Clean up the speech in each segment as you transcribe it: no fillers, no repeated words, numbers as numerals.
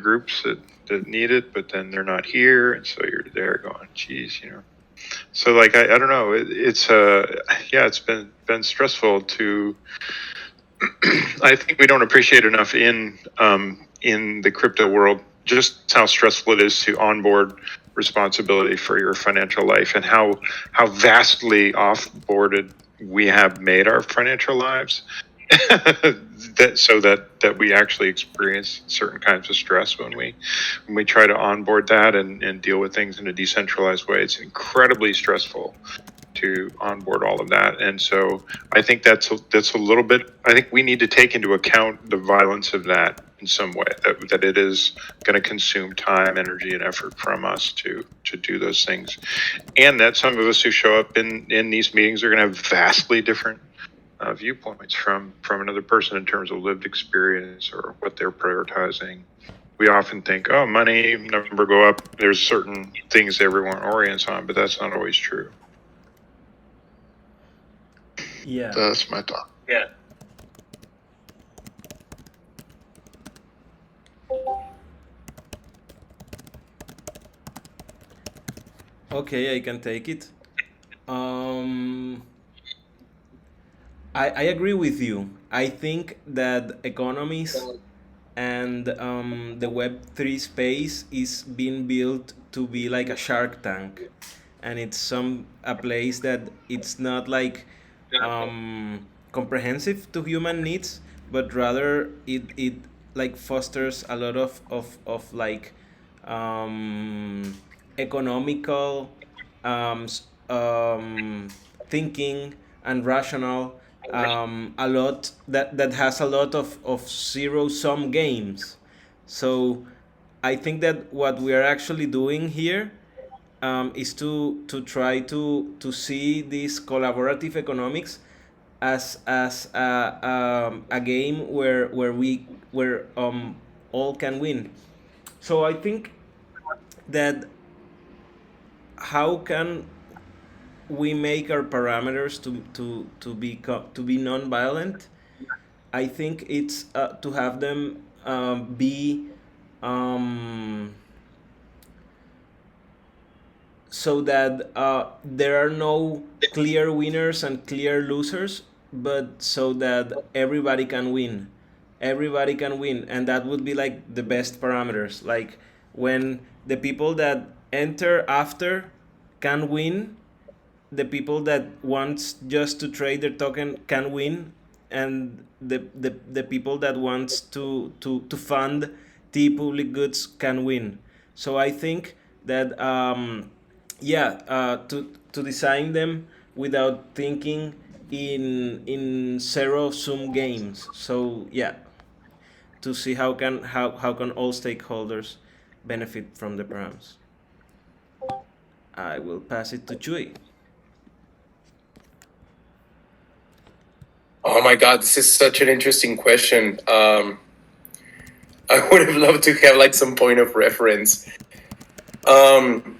groups that need it, but then they're not here, and so you're there going, geez, So like I don't know, it's it's been stressful to. I think we don't appreciate enough in the crypto world just how stressful it is to onboard responsibility for your financial life, and how vastly offboarded we have made our financial lives. that we actually experience certain kinds of stress when we try to onboard that and deal with things in a decentralized way. It's incredibly stressful to onboard all of that, and so I think that's a little bit. I think we need to take into account the violence of that in some way. That it is going to consume time, energy, and effort from us to do those things, and that some of us who show up in these meetings are going to have vastly different viewpoints from another person in terms of lived experience or what they're prioritizing. We often think, oh, money number go up. There's certain things everyone orients on, but that's not always true. Yeah, That's my thought. Yeah. okay, I can take it. I agree with you. I think that economies and the Web3 space is being built to be like a Shark Tank, and it's a place that it's not like comprehensive to human needs, but rather it like fosters a lot of like economical um, s- um, thinking and rational, a lot that has a lot of zero sum games. So I think that what we are actually doing here is to try to see this collaborative economics as a game where all can win. So I think that how can we make our parameters to be non-violent? I think it's to have them be um, so that there are no clear winners and clear losers, but so that everybody can win. Everybody can win, and that would be like the best parameters. Like when the people that enter after can win, the people that wants just to trade their token can win, and the people that wants to fund the public goods can win. So I think that to design them without thinking in zero sum games. So yeah, to see how can all stakeholders benefit from the programs. I will pass it to Chui. Oh my God, this is such an interesting question. I would have loved to have like some point of reference. Um,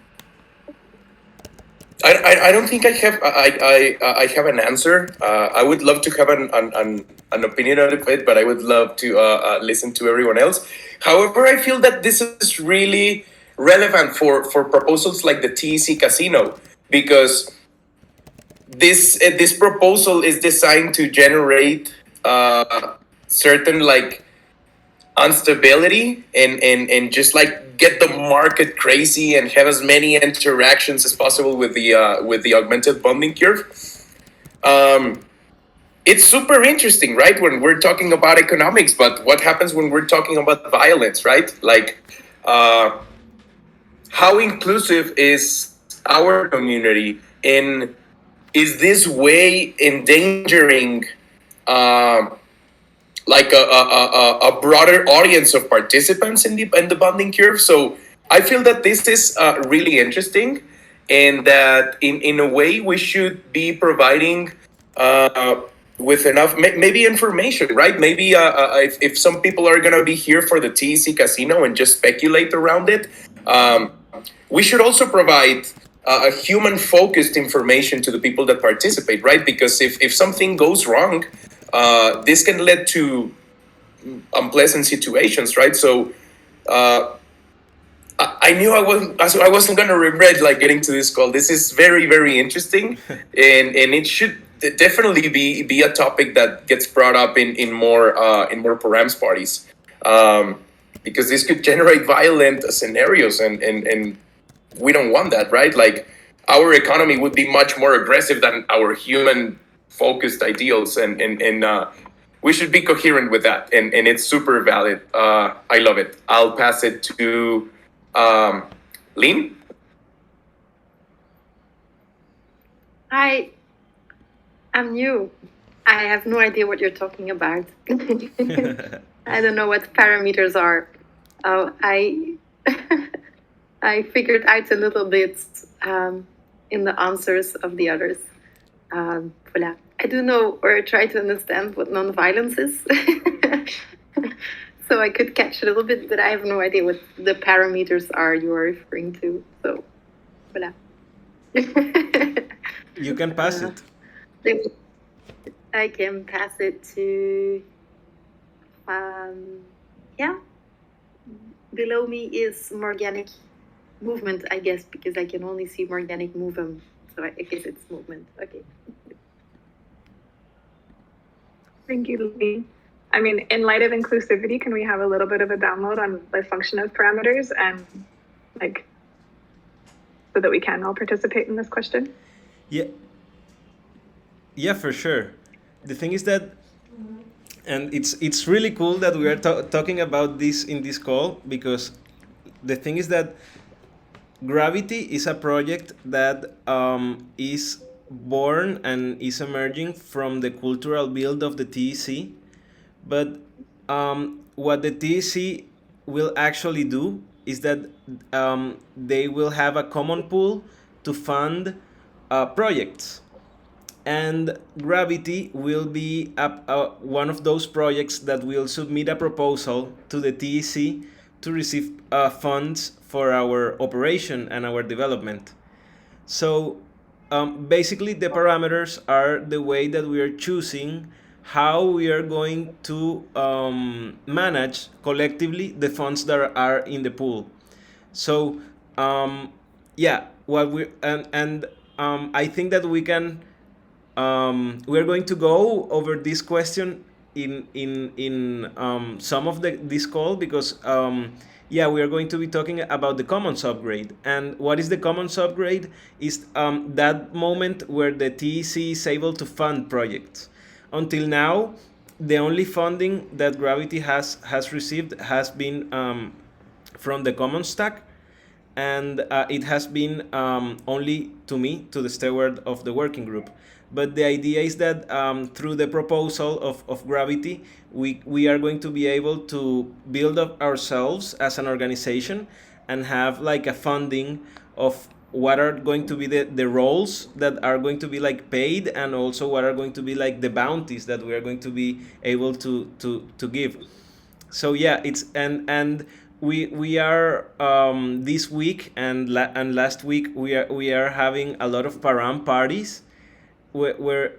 I don't think I have an answer. I would love to have an opinion on it, but I would love to listen to everyone else. However, I feel that this is really relevant for proposals like the TEC Casino, because this proposal is designed to generate certain like instability and just like get the market crazy and have as many interactions as possible with the augmented bonding curve. Um, it's super interesting, right? When we're talking about economics, but what happens when we're talking about violence, right? Like, how inclusive is our community, and is this way endangering like a broader audience of participants in the bonding curve? So I feel that this is really interesting, and that in a way we should be providing with enough maybe information, right? Maybe if some people are gonna be here for the TEC Casino and just speculate around it, we should also provide a human focused information to the people that participate, right? Because if something goes wrong, this can lead to unpleasant situations, right? So Uh, I knew I wasn't gonna regret like getting to this call. This is very very interesting, and it should definitely be a topic that gets brought up in more params parties, because this could generate violent scenarios, and we don't want that, right? Like our economy would be much more aggressive than our human focused ideals, and we should be coherent with that, and it's super valid. I love it. I'll pass it to um, Lynn. I am new. I have no idea what you're talking about. I don't know what parameters are. I I figured out a little bit in the answers of the others. Voilà. I do know or try to understand what nonviolence is. So I could catch a little bit, but I have no idea what the parameters are you are referring to. So, voilà. You can pass it. I can pass it to, yeah. Below me is organic movement, I guess, because I can only see organic movement. So I guess it's movement. Okay. Thank you, Lee. I mean, in light of inclusivity, can we have a little bit of a download on the function of parameters and like so that we can all participate in this question? Yeah. Yeah, for sure. The thing is that, and it's really cool that we are talking about this in this call, because the thing is that Gravity is a project that is born and is emerging from the cultural build of the TEC. But what the TEC will actually do is that they will have a common pool to fund projects. And Gravity will be one of those projects that will submit a proposal to the TEC to receive funds for our operation and our development. So basically the parameters are the way that we are choosing how we are going to manage collectively the funds that are in the pool. So yeah, what we and I think that we can we're going to go over this question in some of this call, because yeah, we are going to be talking about the commons upgrade. And what is the commons upgrade is that moment where the TEC is able to fund projects. Until now, the only funding that Gravity has received has been from the commons stack, and it has been only to me, to the steward of the working group. But the idea is that through the proposal of Gravity, we are going to be able to build up ourselves as an organization and have like a funding of what are going to be the roles that are going to be like paid, and also what are going to be like the bounties that we are going to be able to give. So yeah, it's and we are this week and last week we are having a lot of param parties where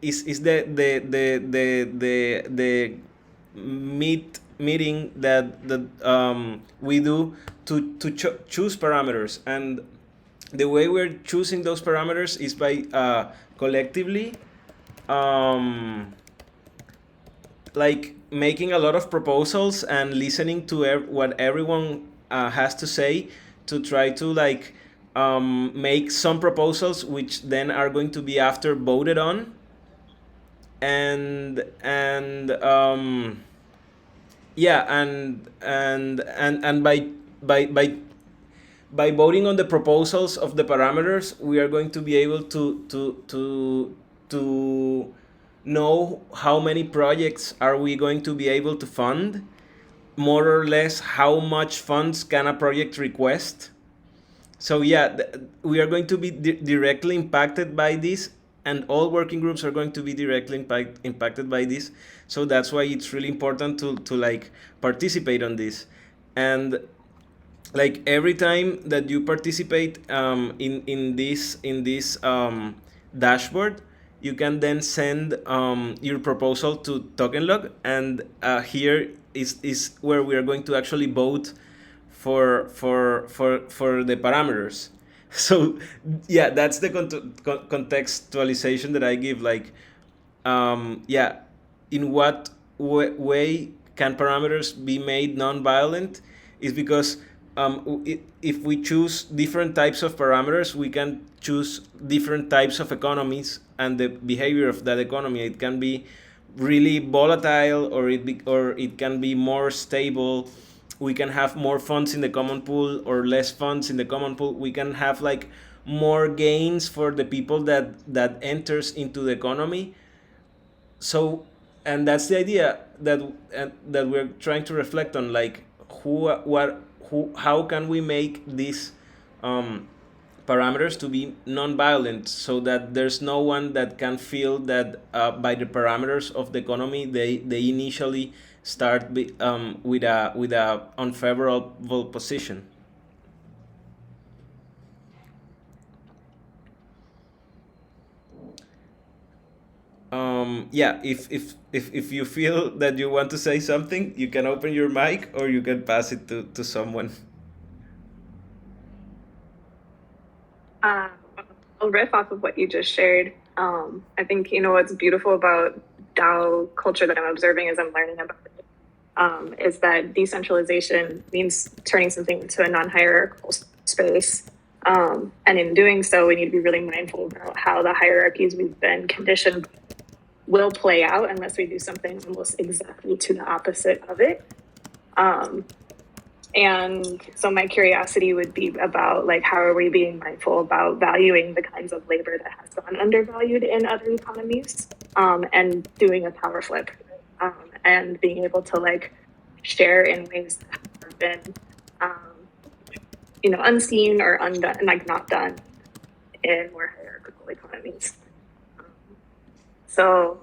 is the meeting that we do to choose parameters. And the way we're choosing those parameters is by collectively like making a lot of proposals and listening to what everyone has to say, to try to like make some proposals which then are going to be after voted on. And yeah, and by voting on the proposals of the parameters, we are going to be able to know how many projects are we going to be able to fund, more or less how much funds can a project request. So yeah, we are going to be directly impacted by this, and all working groups are going to be directly impacted by this. So that's why it's really important to like participate on this. And like every time that you participate in this dashboard, you can then send your proposal to TokenLog, and here is where we are going to actually vote for the parameters. So yeah, that's the contextualization that I give. Like, yeah, in what way can parameters be made non-violent? Is because if we choose different types of parameters, we can choose different types of economies and the behavior of that economy. It can be really volatile, or it can be more stable. We can have more funds in the common pool or less funds in the common pool. We can have like more gains for the people that enters into the economy. So, and that's the idea that we're trying to reflect on, like how can we make these parameters to be non-violent, so that there's no one that can feel that by the parameters of the economy they initially start with a unfavorable position. Yeah, if you feel that you want to say something, you can open your mic or you can pass it to someone. I'll riff off of what you just shared. I think, what's beautiful about DAO culture that I'm observing as I'm learning about it, is that decentralization means turning something into a non-hierarchical space. And in doing so, we need to be really mindful about how the hierarchies we've been conditioned will play out unless we do something almost exactly to the opposite of it. And so my curiosity would be about, like, how are we being mindful about valuing the kinds of labor that has gone undervalued in other economies, and doing a power flip, and being able to like share in ways that have been, unseen or undone, like not done in more hierarchical economies. So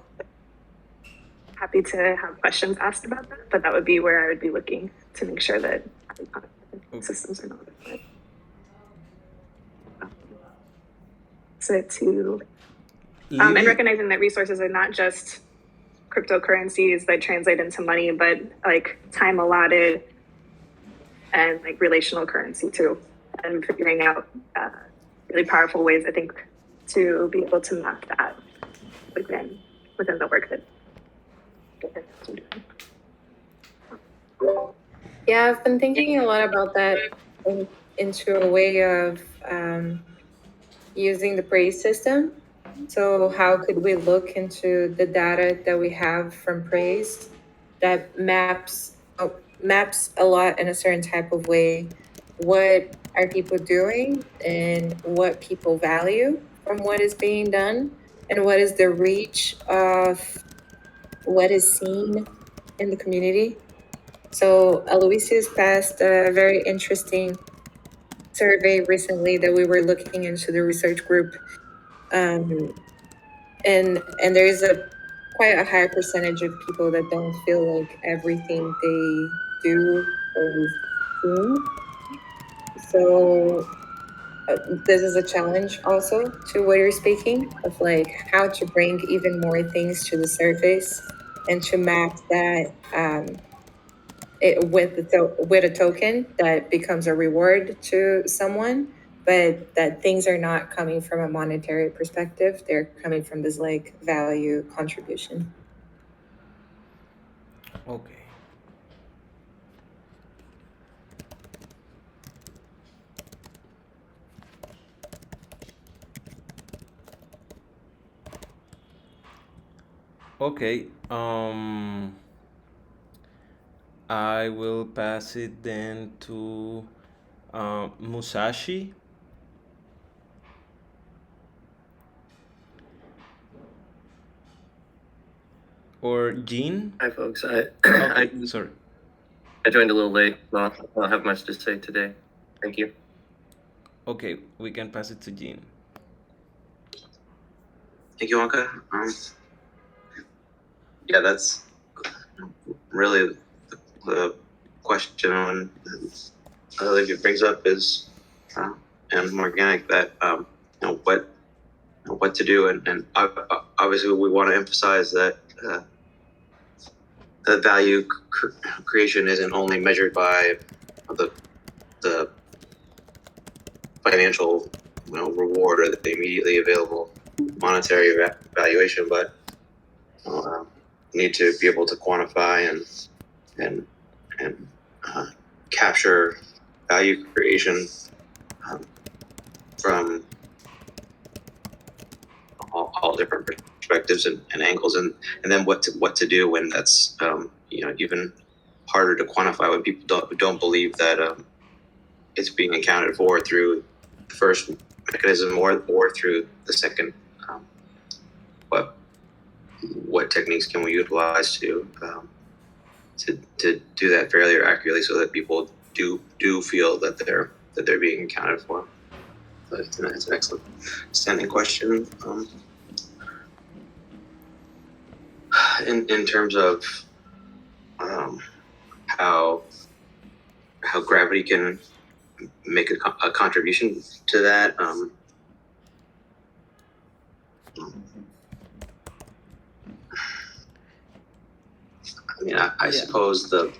happy to have questions asked about that, but that would be where I would be looking to make sure that systems are not different. So and recognizing that resources are not just cryptocurrencies that translate into money, but like time allotted and like relational currency too, and figuring out really powerful ways, I think, to be able to map that within the work that I'm doing. Yeah, I've been thinking a lot about that into a way of using the praise system. So how could we look into the data that we have from praise that maps a lot in a certain type of way? What are people doing and what people value from what is being done, and what is the reach of what is seen in the community? So Aloysius passed a very interesting survey recently that we were looking into the research group, and there is quite a high percentage of people that don't feel like everything they do is seen. So this is a challenge also to what you're speaking of, like how to bring even more things to the surface and to map that with a token that becomes a reward to someone, but that things are not coming from a monetary perspective. They're coming from this like value contribution. Okay. Okay. I will pass it then to Musashi. Or Jean. Hi, folks. Okay, sorry. I joined a little late, so I don't have much to say today. Thank you. Okay, we can pass it to Jean. Thank you, Wonka. Yeah, that's really the question on it brings up is and organic that what to do, and obviously we want to emphasize that the value creation isn't only measured by the financial reward or the immediately available monetary valuation, but need to be able to quantify and capture value creation from all different perspectives and angles, and then what to do when that's even harder to quantify, when people don't believe that it's being accounted for through the first mechanism or through the second. What techniques can we utilize to do that fairly or accurately, so that people do feel that they're being accounted for? But it's an excellent standing question. In terms of how gravity can make a contribution to that. I mean, I suppose the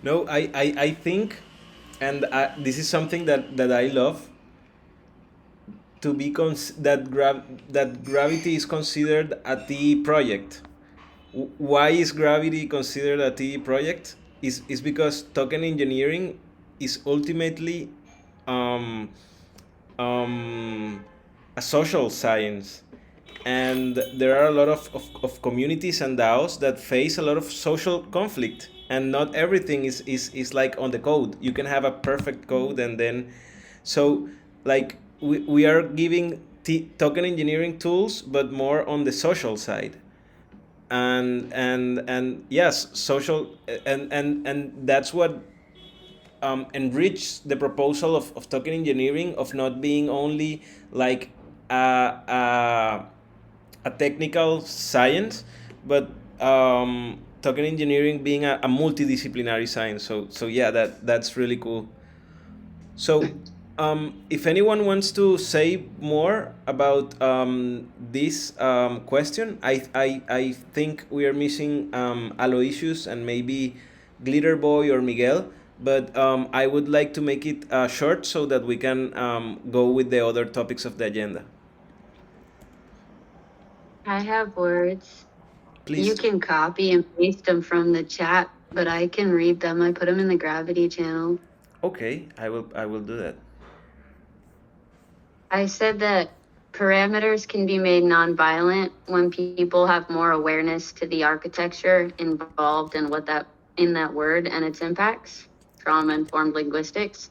No, I think, and this is something that I love, to be that gravity is considered a TE project. Why is gravity considered a TE project? Is because token engineering is ultimately um, a social science, and there are a lot of communities and DAOs that face a lot of social conflict, and not everything is like on the code. You can have a perfect code, and then so like we are giving token engineering tools, but more on the social side, and yes, social, and that's what enrich the proposal of token engineering, of not being only like a technical science, but token engineering being a multidisciplinary science. So yeah, that's really cool. So if anyone wants to say more about this question, I think we are missing Aloysius and maybe Glitter Boy or Miguel, but I would like to make it short so that we can go with the other topics of the agenda. I have words. Please. You can copy and paste them from the chat, but I can read them. I put them in the Gravity channel. Okay, I will do that. I said that parameters can be made nonviolent when people have more awareness to the architecture involved in that word and its impacts. Trauma-informed linguistics.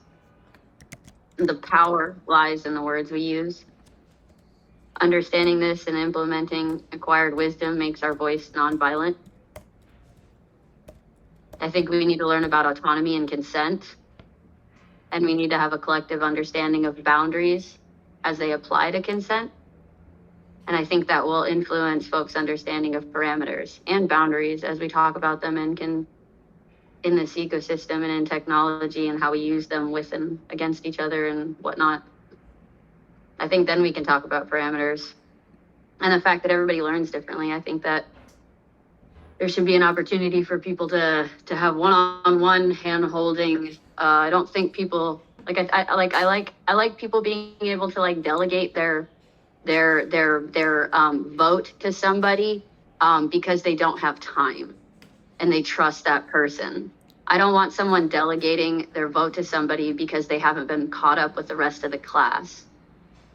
The power lies in the words we use. Understanding this and implementing acquired wisdom makes our voice nonviolent. I think we need to learn about autonomy and consent, and we need to have a collective understanding of boundaries as they apply to consent. And I think that will influence folks' understanding of parameters and boundaries as we talk about them in this ecosystem and in technology, and how we use them with and against each other and whatnot. I think then we can talk about parameters. And the fact that everybody learns differently, I think that there should be an opportunity for people to have one-on-one hand-holding. I don't think people I like people being able to like delegate their vote to somebody because they don't have time and they trust that person. I don't want someone delegating their vote to somebody because they haven't been caught up with the rest of the class.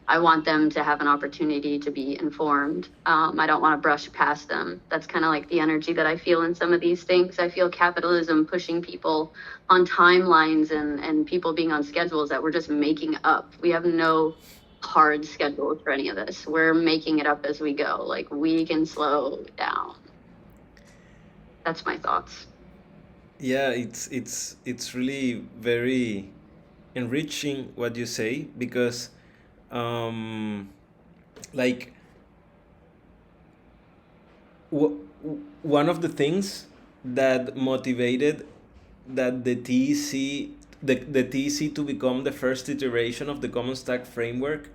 I want them to have an opportunity to be informed. I don't want to brush past them. That's kind of like the energy that I feel in some of these things. I feel capitalism pushing people on timelines and people being on schedules that we're just making up. We have no hard schedules for any of this. We're making it up as we go. Like, we can slow down. That's my thoughts. Yeah, it's really very enriching what you say, because like one of the things that motivated that the TEC to become the first iteration of the Common Stack framework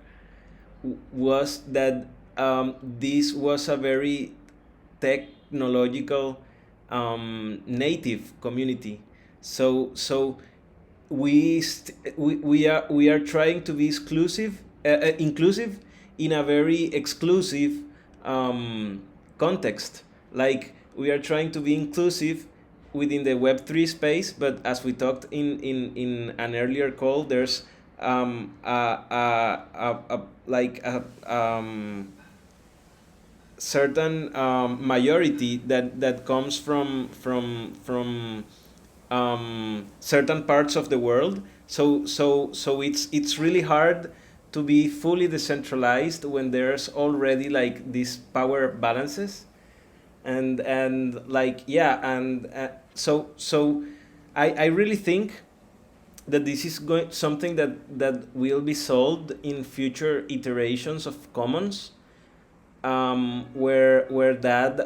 was that this was a very technological native community. So we are trying to be inclusive in a very exclusive context. Like we are trying to be inclusive within the Web3 space, but as we talked in an earlier call, there's like a certain majority that comes from certain parts of the world. So it's really hard to be fully decentralized when there's already like these power balances, and like yeah, and so I really think that this is going something that will be solved in future iterations of commons, where that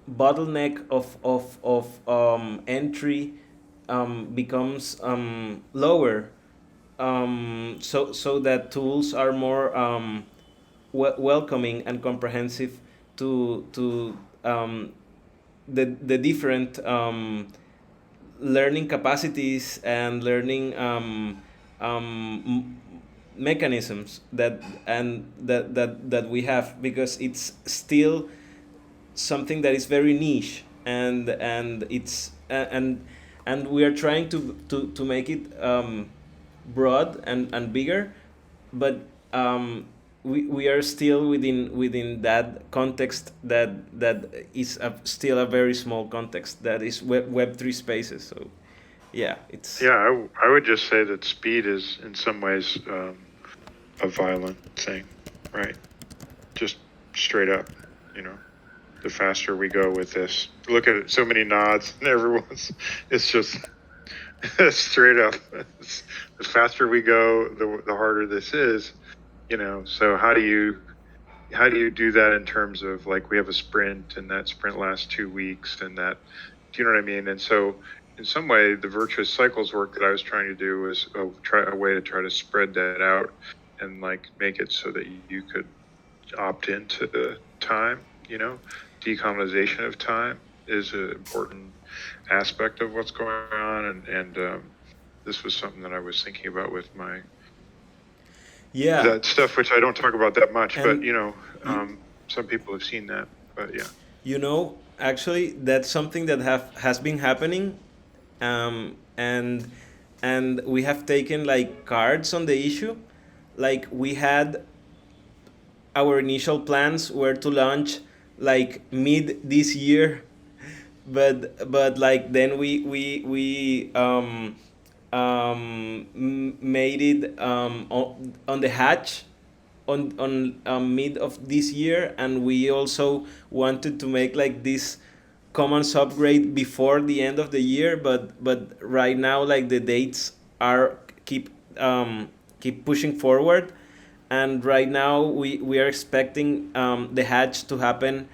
bottleneck of entry becomes lower, so that tools are more welcoming and comprehensive to the different learning capacities and learning mechanisms that we have, because it's still something that is very niche, and we are trying to make it broad and bigger, but we are still within that context that is still a very small context, that is Web3 spaces. So yeah, it's Yeah, I would just say that speed is in some ways a violent thing, right? Just straight up, you know. The faster we go with this, look at it, so many nods, and everyone's, it's just straight up. The faster we go, the harder this is, you know. So how do you do that in terms of, like, we have a sprint, and that sprint lasts 2 weeks, and that, do you know what I mean? And so in some way, the virtuous cycles work that I was trying to do was a way to try to spread that out and like make it so that you could opt into the time, you know. Decolonization of time is an important aspect of what's going on, and this was something that I was thinking about with my that stuff, which I don't talk about that much, but you know, some people have seen that, but yeah. You know, actually, that's something that has been happening, and we have taken like cards on the issue. Like we had our initial plans were to launch like mid this year, but like then we made it on the hatch on mid of this year, and we also wanted to make like this commons upgrade before the end of the year, but right now like the dates are keep pushing forward, and right now we are expecting the hatch to happen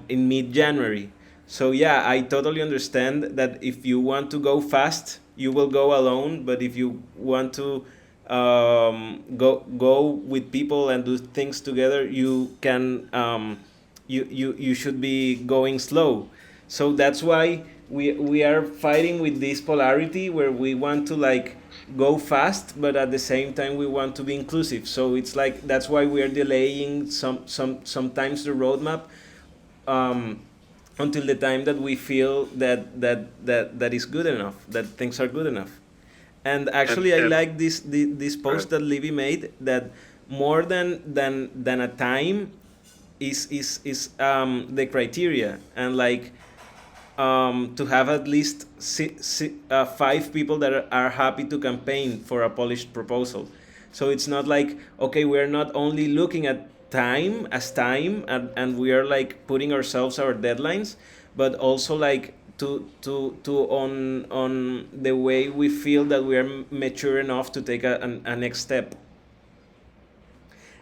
in mid-January. So yeah, I totally understand that if you want to go fast, you will go alone, but if you want to go with people and do things together, you can you should be going slow. So that's why we are fighting with this polarity where we want to like go fast, but at the same time we want to be inclusive. So it's like that's why we are delaying sometimes the roadmap until the time that we feel that is good enough, that things are good enough. And actually, I like this post that Livy made, that more than a time is the criteria, and like to have at least 5 people that are happy to campaign for a polished proposal. So it's not like, okay, we're not only looking at time as time, and we are like putting ourselves our deadlines, but also like to on the way we feel that we are mature enough to take a next step.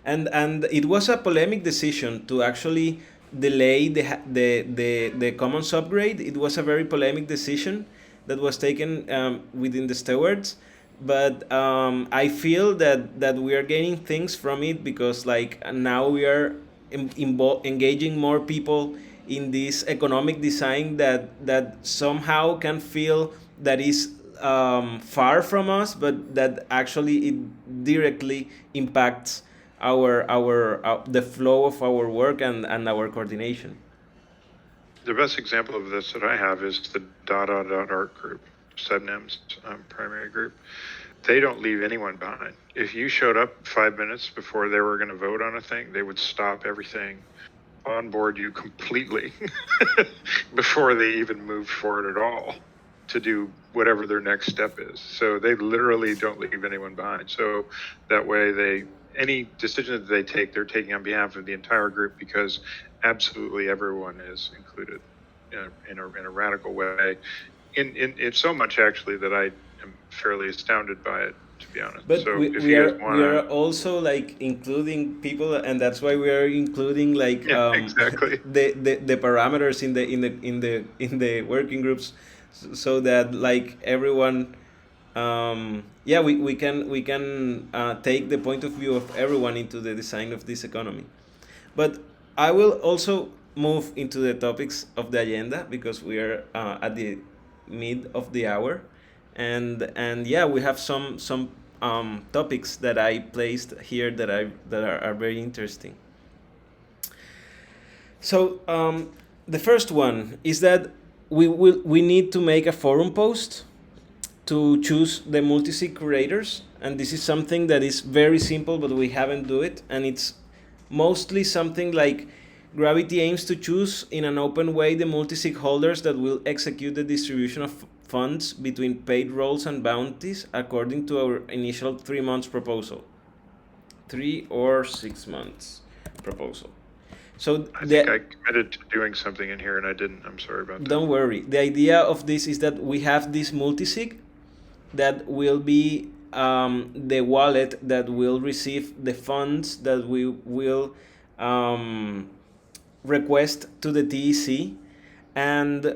And it was a polemic decision to actually delay the commons upgrade. It was a very polemic decision that was taken within the stewards, but I feel that we are gaining things from it, because like now we are engaging more people in this economic design that somehow can feel that is far from us, but that actually it directly impacts our the flow of our work and our coordination. The best example of this that I have is the art group, Sebnem's primary group. They don't leave anyone behind. If you showed up 5 minutes before they were going to vote on a thing, they would stop everything, onboard you completely before they even moved forward at all to do whatever their next step is. So they literally don't leave anyone behind. So that way any decision that they take, they're taking on behalf of the entire group, because absolutely everyone is included in a radical way. In so much actually that I am fairly astounded by it, to be honest. But So we, if we you are guys we are want to, also like including people, and that's why we are including like yeah, exactly. the parameters in the working groups, so that like everyone, yeah, we can take the point of view of everyone into the design of this economy. But I will also move into the topics of the agenda, because we are at the mid of the hour, and yeah, we have some topics that I placed here that are very interesting. So the first one is that we need to make a forum post to choose the multi-sig curators, and this is something that is very simple, but we haven't do it, and it's mostly something like Gravity aims to choose in an open way the multi-sig holders that will execute the distribution of funds between paid roles and bounties according to our initial 3 months proposal. 3 or 6 months proposal. So I think I committed to doing something in here and I didn't. I'm sorry about that. Don't worry. The idea of this is that we have this multisig that will be the wallet that will receive the funds that we will request to the TEC, and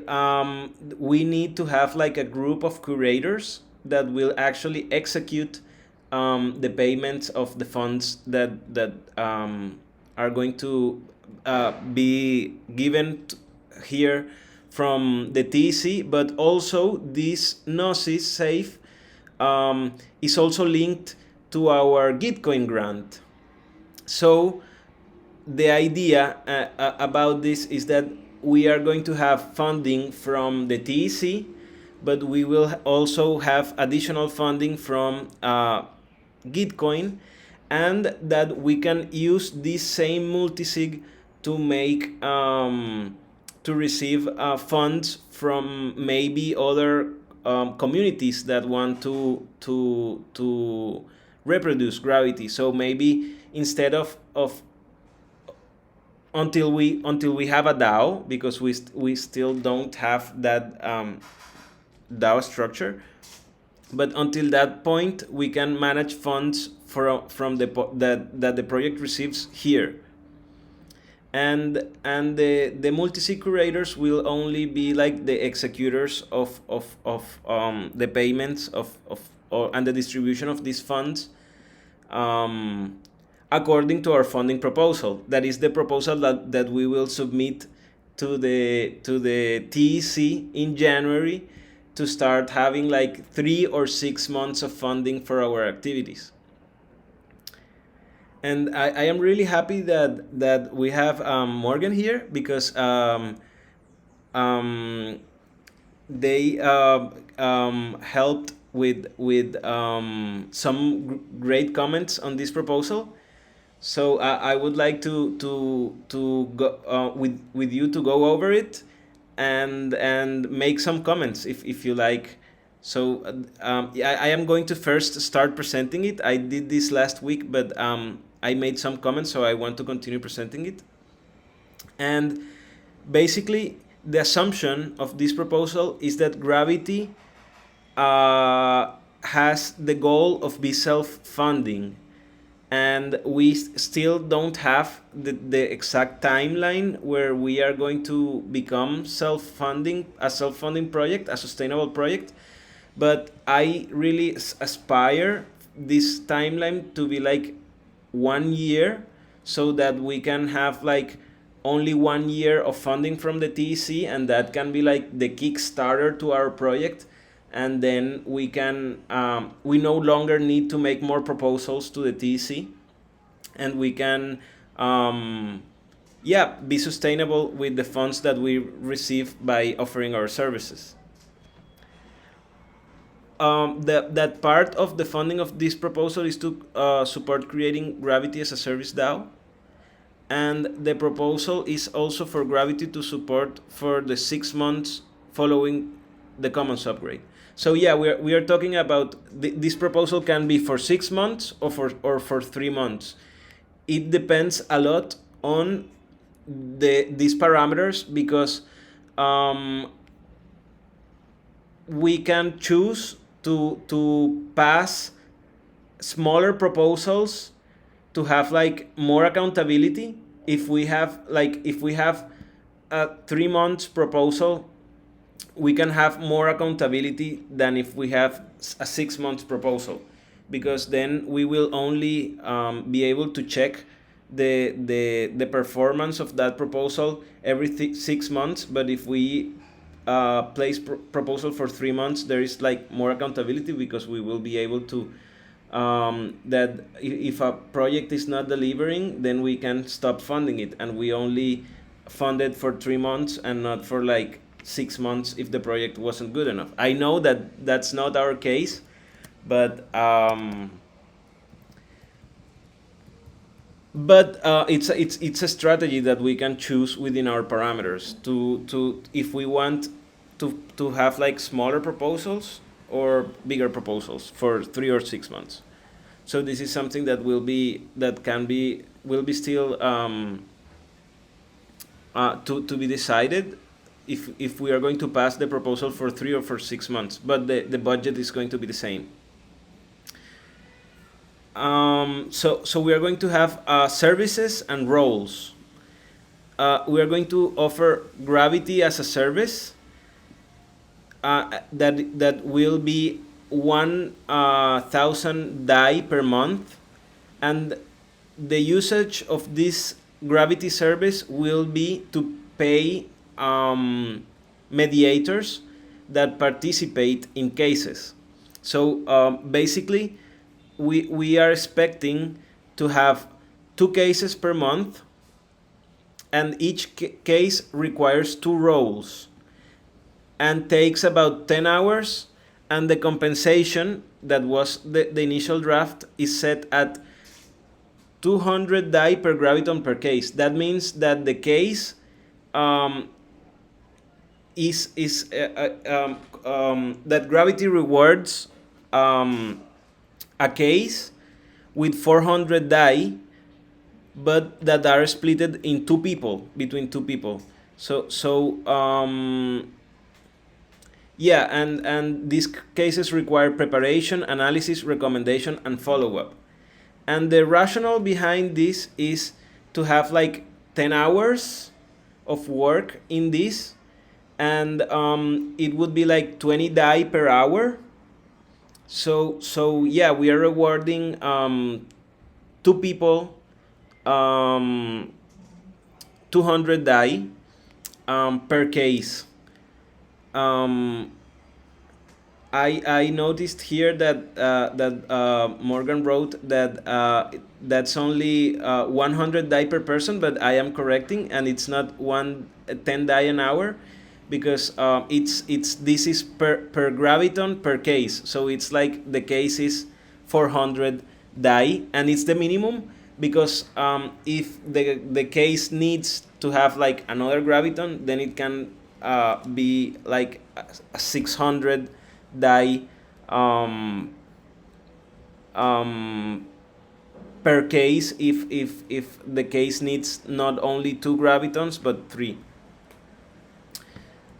we need to have like a group of curators that will actually execute the payments of the funds that are going to be given here from the TEC, but also this Gnosis safe is also linked to our Gitcoin grant. So the idea about this is that we are going to have funding from the TEC, but we will also have additional funding from Gitcoin, and that we can use this same multisig to make to receive funds from maybe other communities that want to reproduce Gravity. So maybe instead of until we have a DAO, because we still don't have that DAO structure, but until that point we can manage funds from that the project receives here, and the multi-sig curators will only be like the executors of the payments and the distribution of these funds according to our funding proposal. That is the proposal that we will submit to the TEC in January, to start having like 3 or 6 months of funding for our activities. And I am really happy that we have Morgan here, because they helped with some great comments on this proposal. So I would like to go with you to go over it and make some comments if you like. So I am going to first start presenting it. I did this last week, but I made some comments, so I want to continue presenting it. And basically, the assumption of this proposal is that Gravity has the goal of be self-funding, and we still don't have the exact timeline where we are going to become a self-funding project, a sustainable project. but I really aspire this timeline to be like 1 year, so that we can have like only 1 year of funding from the TEC, and that can be like the Kickstarter to our project. And then we can we no longer need to make more proposals to the TEC, and we can be sustainable with the funds that we receive by offering our services. That part of the funding of this proposal is to support creating Gravity as a service DAO. And the proposal is also for Gravity to support for the 6 months following the Commons upgrade. So yeah, we are talking about this proposal can be for 6 months or for 3 months. It depends a lot on these parameters, because we can choose to pass smaller proposals to have like more accountability. If we have a 3 months proposal, we can have more accountability than if we have a 6 months proposal, because then we will only be able to check the performance of that proposal every 6 months. But if we place proposal for 3 months, there is like more accountability, because we will be able to that if a project is not delivering, then we can stop funding it, and we only fund it for 3 months and not for like 6 months if the project wasn't good enough. I know that that's not our case, but it's a strategy that we can choose within our parameters to if we want to have like smaller proposals or bigger proposals for 3 or 6 months. So this is something that will be still to be decided if we are going to pass the proposal for 3 or for 6 months, but the budget is going to be the same. So we are going to have services and roles. We are going to offer Gravity as a service that will be 1,000 DAI per month, and the usage of this Gravity service will be to pay mediators that participate in cases. So basically, we are expecting to have 2 cases per month, and each case requires 2 roles and takes about 10 hours, and the compensation that was the initial draft is set at 200 DAI per Graviton per case. That means that the case that Gravity rewards a case with 400 DAI, but that are splitted in 2 people, between 2 people. And these cases require preparation, analysis, recommendation, and follow-up. And the rationale behind this is to have like 10 hours of work in this, and it would be like 20 DAI per hour. So yeah, we are rewarding 2 people 200 DAI per case. I noticed here that Morgan wrote that that's only 100 DAI per person, but I am correcting, and it's not 10 DAI an hour, because this is per Graviton per case. So it's like the case is 400 DAI, and it's the minimum, because if the case needs to have like another Graviton, then it can be like a 600 DAI per case if the case needs not only 2 Gravitons but 3.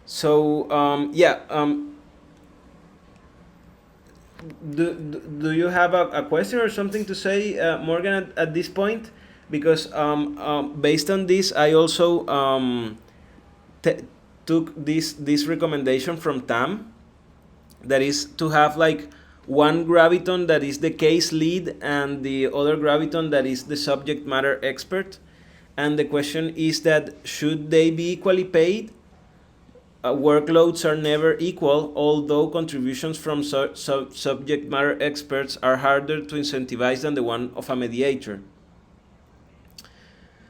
So do you have a question or something to say, Morgan, at this point? Because based on this, I also took this recommendation from Tam, that is to have like one graviton that is the case lead and the other graviton that is the subject matter expert. And the question is that should they be equally paid? Workloads are never equal, although contributions from subject matter experts are harder to incentivize than the one of a mediator.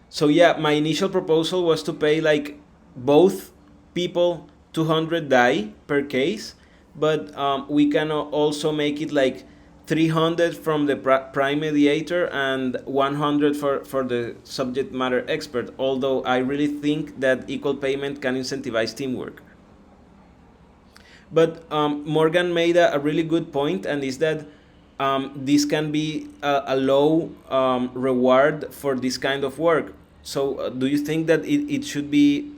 So yeah, my initial proposal was to pay like both people 200 DAI per case, but we can also make it like 300 from the prime mediator and 100 for the subject matter expert, although I really think that equal payment can incentivize teamwork. But Morgan made a really good point, and is that this can be a low reward for this kind of work. So, do you think that it should be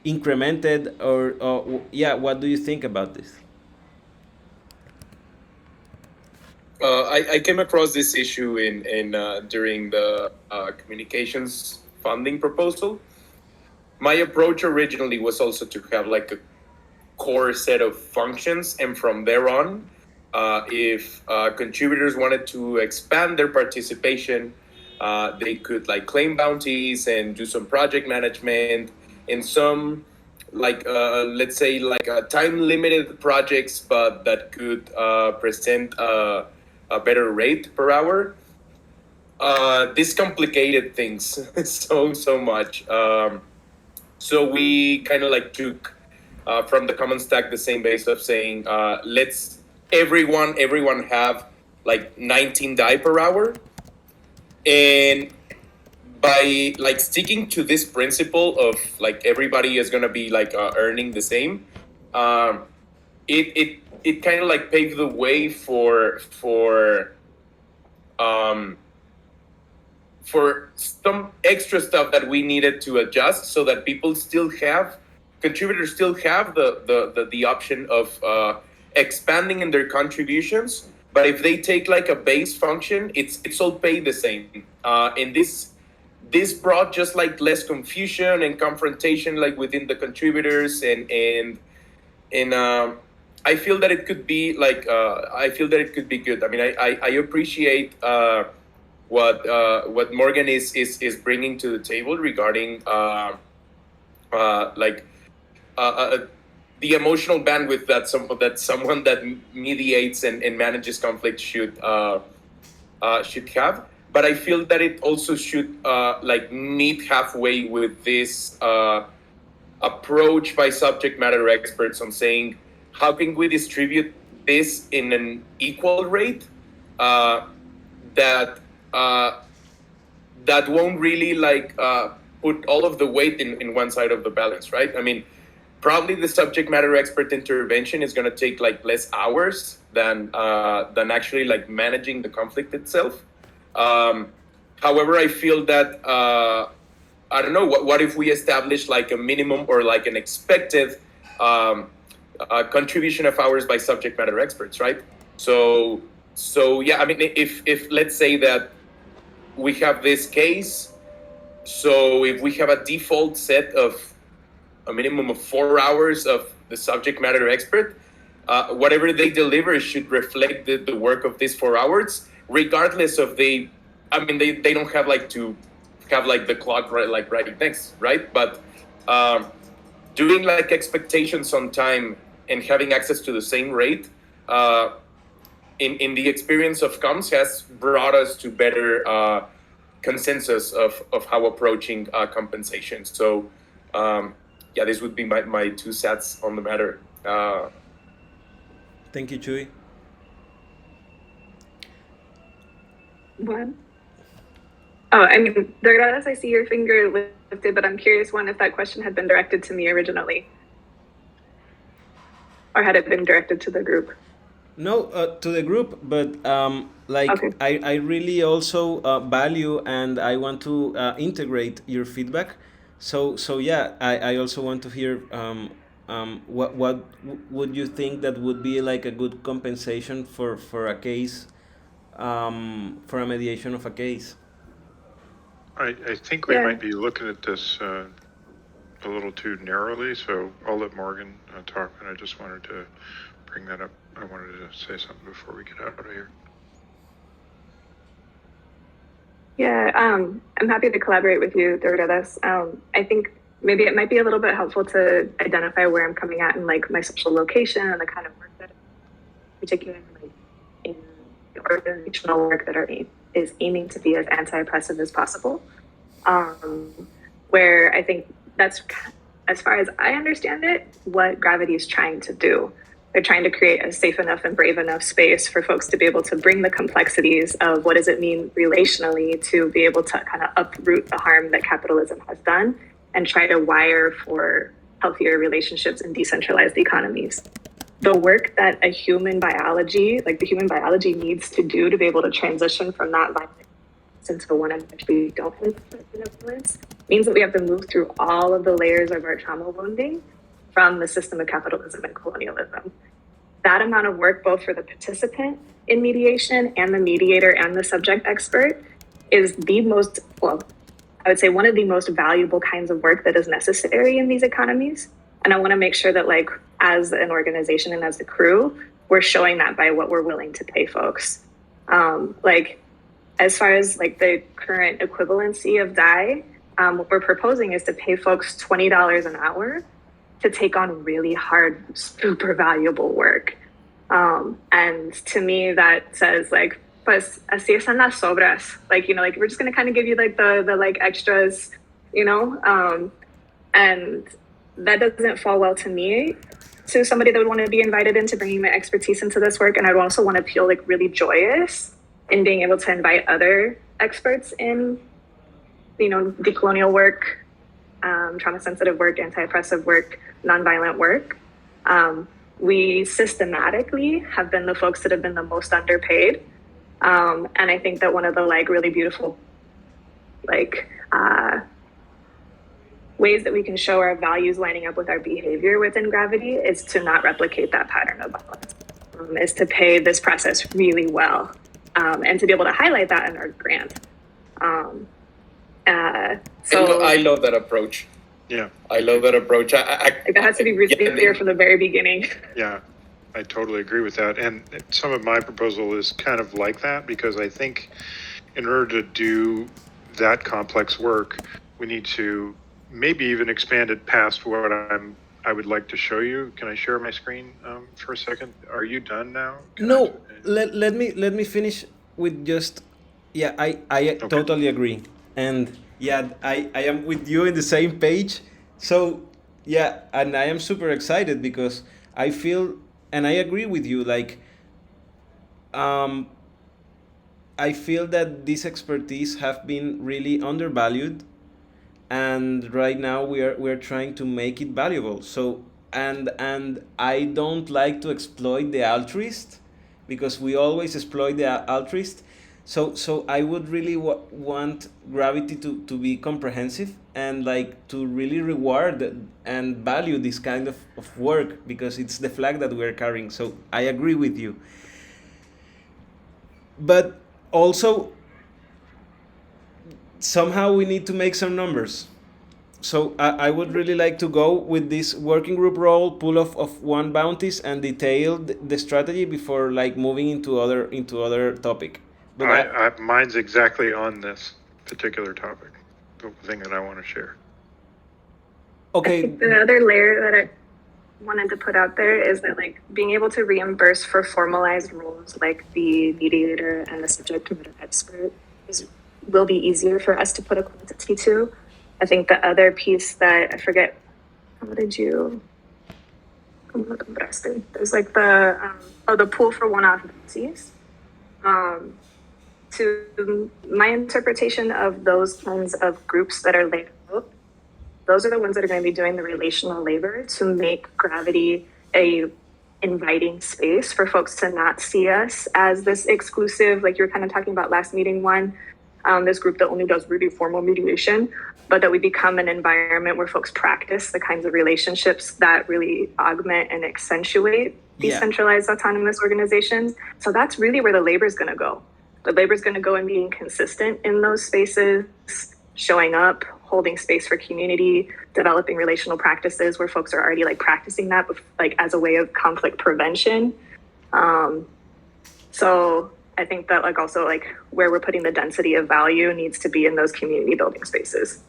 incremented, or yeah, what do you think about this? I came across this issue in during the communications funding proposal. My approach originally was also to have like a core set of functions, and from there on, if contributors wanted to expand their participation, they could like claim bounties and do some project management and some like let's say like time limited projects, but that could present a better rate per hour. This complicated things so much. So we kind of like took from the common stack the same base of saying let's everyone have like 19 DAI per hour, and by like sticking to this principle of like everybody is gonna be like earning the same, it kind of like paved the way um for some extra stuff that we needed to adjust so that people still have contributors still have the option of expanding in their contributions. But if they take like a base function, it's all paid the same. And this brought just like less confusion and confrontation like within the contributors, and I feel that it could be like I feel that it could be good. I mean, I appreciate what Morgan is bringing to the table regarding like the emotional bandwidth that someone that mediates and manages conflict should have. But I feel that it also should like meet halfway with this approach by subject matter experts on saying how can we distribute this in an equal rate that that won't really like put all of the weight in one side of the balance, right? I mean, probably the subject matter expert intervention is going to take like less hours than actually like managing the conflict itself. However, I feel that I don't know what if we establish like a minimum or like an expected contribution of hours by subject matter experts, right? So yeah, I mean, if let's say that we have this case, so if we have a default set of a minimum of 4 hours of the subject matter expert, whatever they deliver should reflect the work of these 4 hours, regardless of they don't have like to have like the clock right next, right? But doing like expectations on time and having access to the same rate in the experience of comms has brought us to better consensus of how approaching compensation. So yeah, this would be my 2 cents on the matter. Thank you, Chuy. What? Oh, I mean, Douglas, I see your finger lifted, but I'm curious, Juan, if that question had been directed to me originally, or had it been directed to the group? No, to the group, but like Okay. I really also value and I want to integrate your feedback. So yeah, I also want to hear what would you think that would be like a good compensation for a case, for a mediation of a case. I think we Yeah. might be looking at this a little too narrowly, so I'll let Morgan talk, and I just wanted to bring that up. I wanted to say something before we get out of here. Yeah, I'm happy to collaborate with you through this. I think maybe it might be a little bit helpful to identify where I'm coming at in like my social location and the kind of work that, particularly like in the organizational work that is aiming to be as anti-oppressive as possible. Where I think that's, as far as I understand it, what Gravity is trying to do. They're trying to create a safe enough and brave enough space for folks to be able to bring the complexities of what does it mean relationally to be able to kind of uproot the harm that capitalism has done and try to wire for healthier relationships in decentralized economies. The work that a human biology, like the human biology needs to do to be able to transition from that violence into one in which we don't have influence, means that we have to move through all of the layers of our trauma wounding from the system of capitalism and colonialism. That amount of work, both for the participant in mediation and the mediator and the subject expert, is the most, well, I would say one of the most valuable kinds of work that is necessary in these economies. And I want to make sure that, like, as an organization and as a crew, we're showing that by what we're willing to pay folks. Like, as far as like the current equivalency of DAI, what we're proposing is to pay folks $20 an hour to take on really hard, super valuable work. And to me, that says like, pues así están las sobras. Like, you know, like we're just gonna kind of give you like the like extras, you know? And that doesn't fall well to me, to somebody that would want to be invited into bringing my expertise into this work. And I'd also want to feel like really joyous in being able to invite other experts in, you know, decolonial work, trauma-sensitive work, anti-oppressive work, nonviolent work. We systematically have been the folks that have been the most underpaid. And I think that one of the like really beautiful like ways that we can show our values lining up with our behavior within Gravity is to not replicate that pattern of violence, is to pay this process really well, and to be able to highlight that in our grant. So I love that approach. Yeah, I love that approach. like that has to be really clear from the very beginning. yeah, I totally agree with that. And some of my proposal is kind of like that, because I think in order to do that complex work, we need to maybe even expand it past what I would like to show you. Can I share my screen for a second? Are you done now? No, let me finish with just, yeah, I Okay. totally agree. And yeah, I am with you in the same page. So yeah, and I am super excited because I feel, and I agree with you, like, I feel that this expertise have been really undervalued, and right now we're trying to make it valuable. So and I don't like to exploit the altruist, because we always exploit the altruist. So I would really want Gravity to be comprehensive and like to really reward and value this kind of work, because it's the flag that we're carrying. So I agree with you. But also, somehow we need to make some numbers. So I would really like to go with this working group role, pull of one bounties, and detail the strategy before like moving into other topic. But mine's exactly on this particular topic, the thing that I want to share. Okay. I think the other layer that I wanted to put out there is that like being able to reimburse for formalized roles like the mediator and the subject matter expert will be easier for us to put a quantity to. I think the other piece that I forget, how did you? There's like the pool for one-off bounties. To my interpretation of those kinds of groups that are laid out, those are the ones that are going to be doing the relational labor to make Gravity a inviting space for folks to not see us as this exclusive, like you were kind of talking about last meeting, Juan, this group that only does really formal mediation, but that we become an environment where folks practice the kinds of relationships that really augment and accentuate decentralized autonomous organizations. So that's really where the labor is going to go. The labor is going to go in being consistent in those spaces, showing up, holding space for community, developing relational practices where folks are already like practicing that, like as a way of conflict prevention. So I think that like also like where we're putting the density of value needs to be in those community building spaces.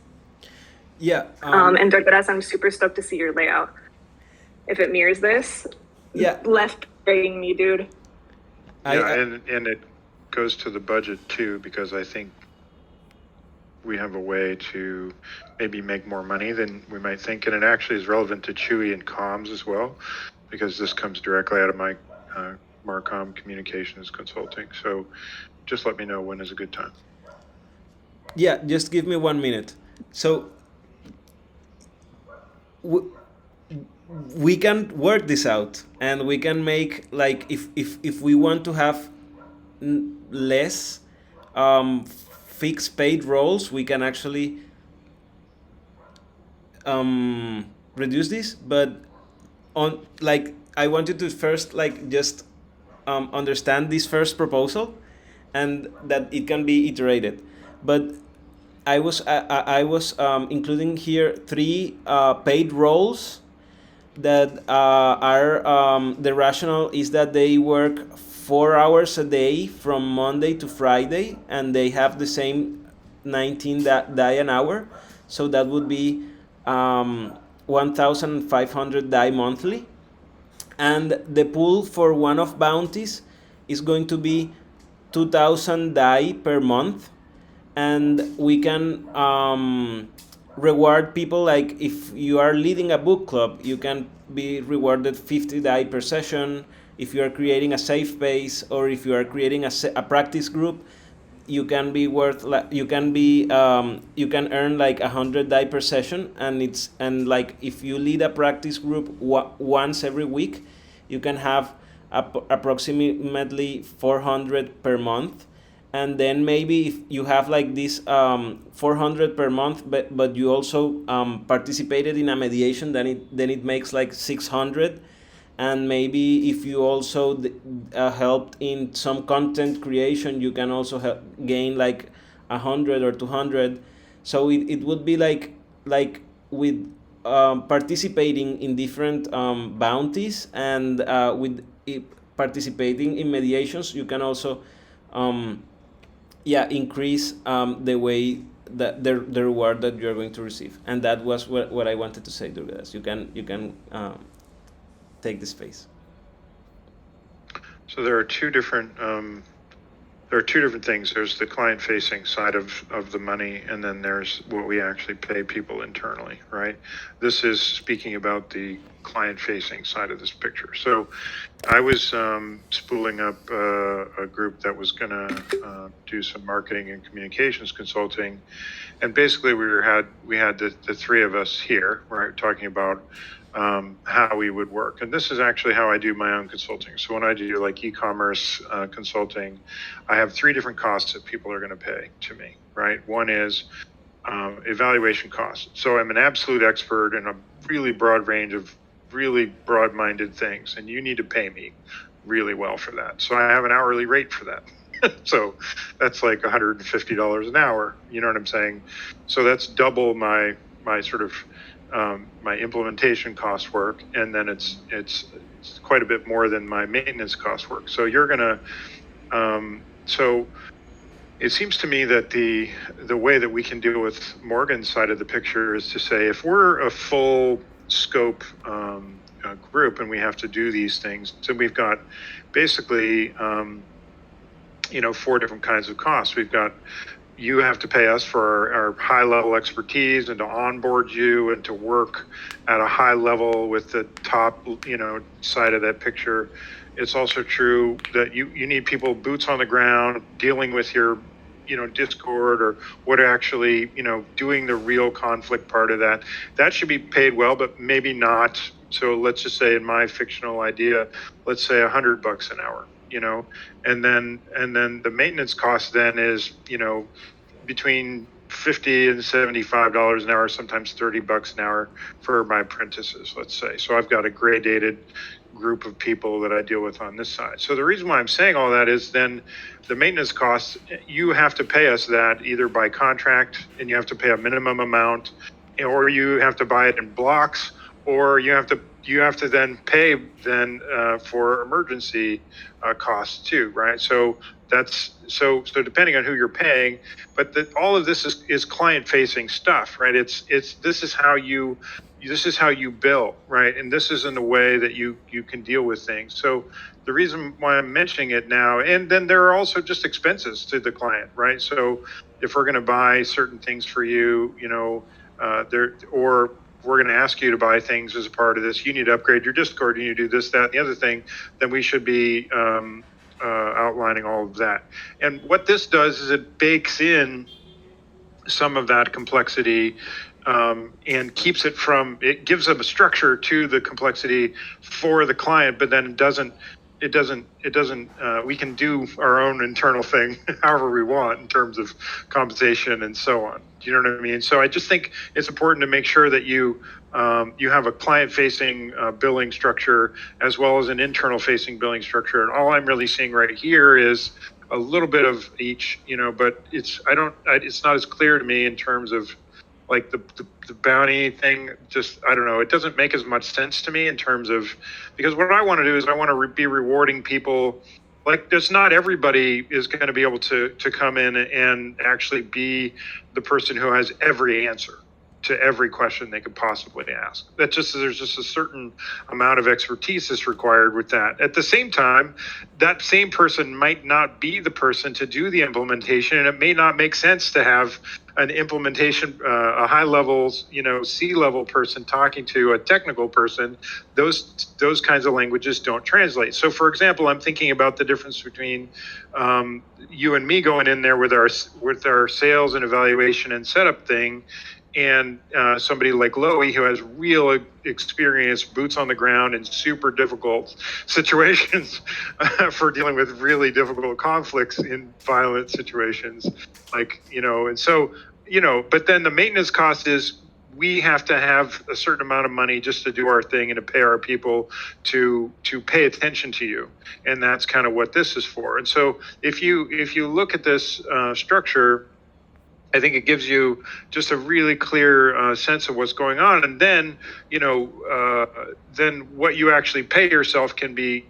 Yeah. And Dorcas, I'm super stoked to see your layout. If it mirrors this, Yeah. left brain me, dude. And it goes to the budget too, because I think we have a way to maybe make more money than we might think, and it actually is relevant to Chewy and comms as well, because this comes directly out of my Marcom communications consulting. So just let me know when is a good time. Yeah, just give me 1 minute. So we can work this out, and we can make like if we want to have less fixed paid roles, we can actually reduce this. But on like I wanted to first like just understand this first proposal, and that it can be iterated. But I was including here 3 paid roles that are the rationale is that they work 4 hours a day from Monday to Friday, and they have the same 19 DAI an hour. So that would be 1,500 DAI monthly. And the pool for one-off bounties is going to be 2,000 DAI per month. And we can reward people, like if you are leading a book club, you can be rewarded 50 DAI per session. If you are creating a safe space, or if you are creating a practice group, you can be you can earn like 100 DAI per session. And like if you lead a practice group once every week, you can have approximately 400 per month. And then maybe if you have like this 400 per month, but you also participated in a mediation, then it makes like 600. And maybe if you also helped in some content creation, you can also gain like 100 or 200. So it would be like with participating in different bounties, and with participating in mediations, you can also increase the way that the reward that you're going to receive. And that was what I wanted to say, Durgas. You can take the space. So there are two different things. There's the client-facing side of the money, and then there's what we actually pay people internally, right? This is speaking about the client-facing side of this picture. So I was spooling up a group that was going to do some marketing and communications consulting, and basically we had the 3 of us here, right, talking about how we would work. And this is actually how I do my own consulting. So when I do like e-commerce consulting, I have 3 different costs that people are going to pay to me, right? One is evaluation costs. So I'm an absolute expert in a really broad range of really broad-minded things, and you need to pay me really well for that. So I have an hourly rate for that. So that's like $150 an hour. You know what I'm saying? So that's double my sort of my implementation cost work, and then it's quite a bit more than my maintenance cost work. So you're gonna so it seems to me that the way that we can deal with Morgan's side of the picture is to say, if we're a full scope group and we have to do these things, so we've got basically 4 different kinds of costs. We've got, you have to pay us for our high level expertise and to onboard you and to work at a high level with the top, side of that picture. It's also true that you need people boots on the ground dealing with your, Discord, or what actually, doing the real conflict part of that. That should be paid well, but maybe not. So let's just say in my fictional idea, let's say $100 an hour, and then the maintenance cost then is, between $50 and $75 an hour, sometimes $30 an hour for my apprentices, let's say. So I've got a gradated group of people that I deal with on this side. So the reason why I'm saying all that is then the maintenance costs, you have to pay us that either by contract, and you have to pay a minimum amount, or you have to buy it in blocks, or you have to then pay for emergency costs too, right? So that's so depending on who you're paying, but all of this is client facing stuff, right? It's this is how you bill, right? And this is in the way that you can deal with things. So the reason why I'm mentioning it now, and then there are also just expenses to the client, right? So if we're going to buy certain things for you, or we're going to ask you to buy things as a part of this, you need to upgrade your Discord, you need to do this, that, and the other thing, then we should be outlining all of that. And what this does is it bakes in some of that complexity and keeps it gives them a structure to the complexity for the client, but then it doesn't we can do our own internal thing however we want in terms of compensation and so on. Do you know what I mean? So I just think it's important to make sure that you have a client-facing billing structure as well as an internal-facing billing structure. And all I'm really seeing right here is a little bit of each, but it's not as clear to me in terms of like the bounty thing. Just, I don't know, it doesn't make as much sense to me in terms of, because what I want to do is I want to be rewarding people. Like, there's not everybody is going to be able to come in and actually be the person who has every answer to every question they could possibly ask. There's just a certain amount of expertise that's required with that. At the same time, that same person might not be the person to do the implementation, and it may not make sense to have an implementation, a high level, C-level person talking to a technical person. Those kinds of languages don't translate. So, for example, I'm thinking about the difference between you and me going in there with our sales and evaluation and setup thing, and somebody like Loey, who has real experience, boots on the ground in super difficult situations for dealing with really difficult conflicts in violent situations, and so, but then the maintenance cost is we have to have a certain amount of money just to do our thing and to pay our people to pay attention to you. And that's kind of what this is for. And so if you look at this structure, I think it gives you just a really clear sense of what's going on, and then then what you actually pay yourself can be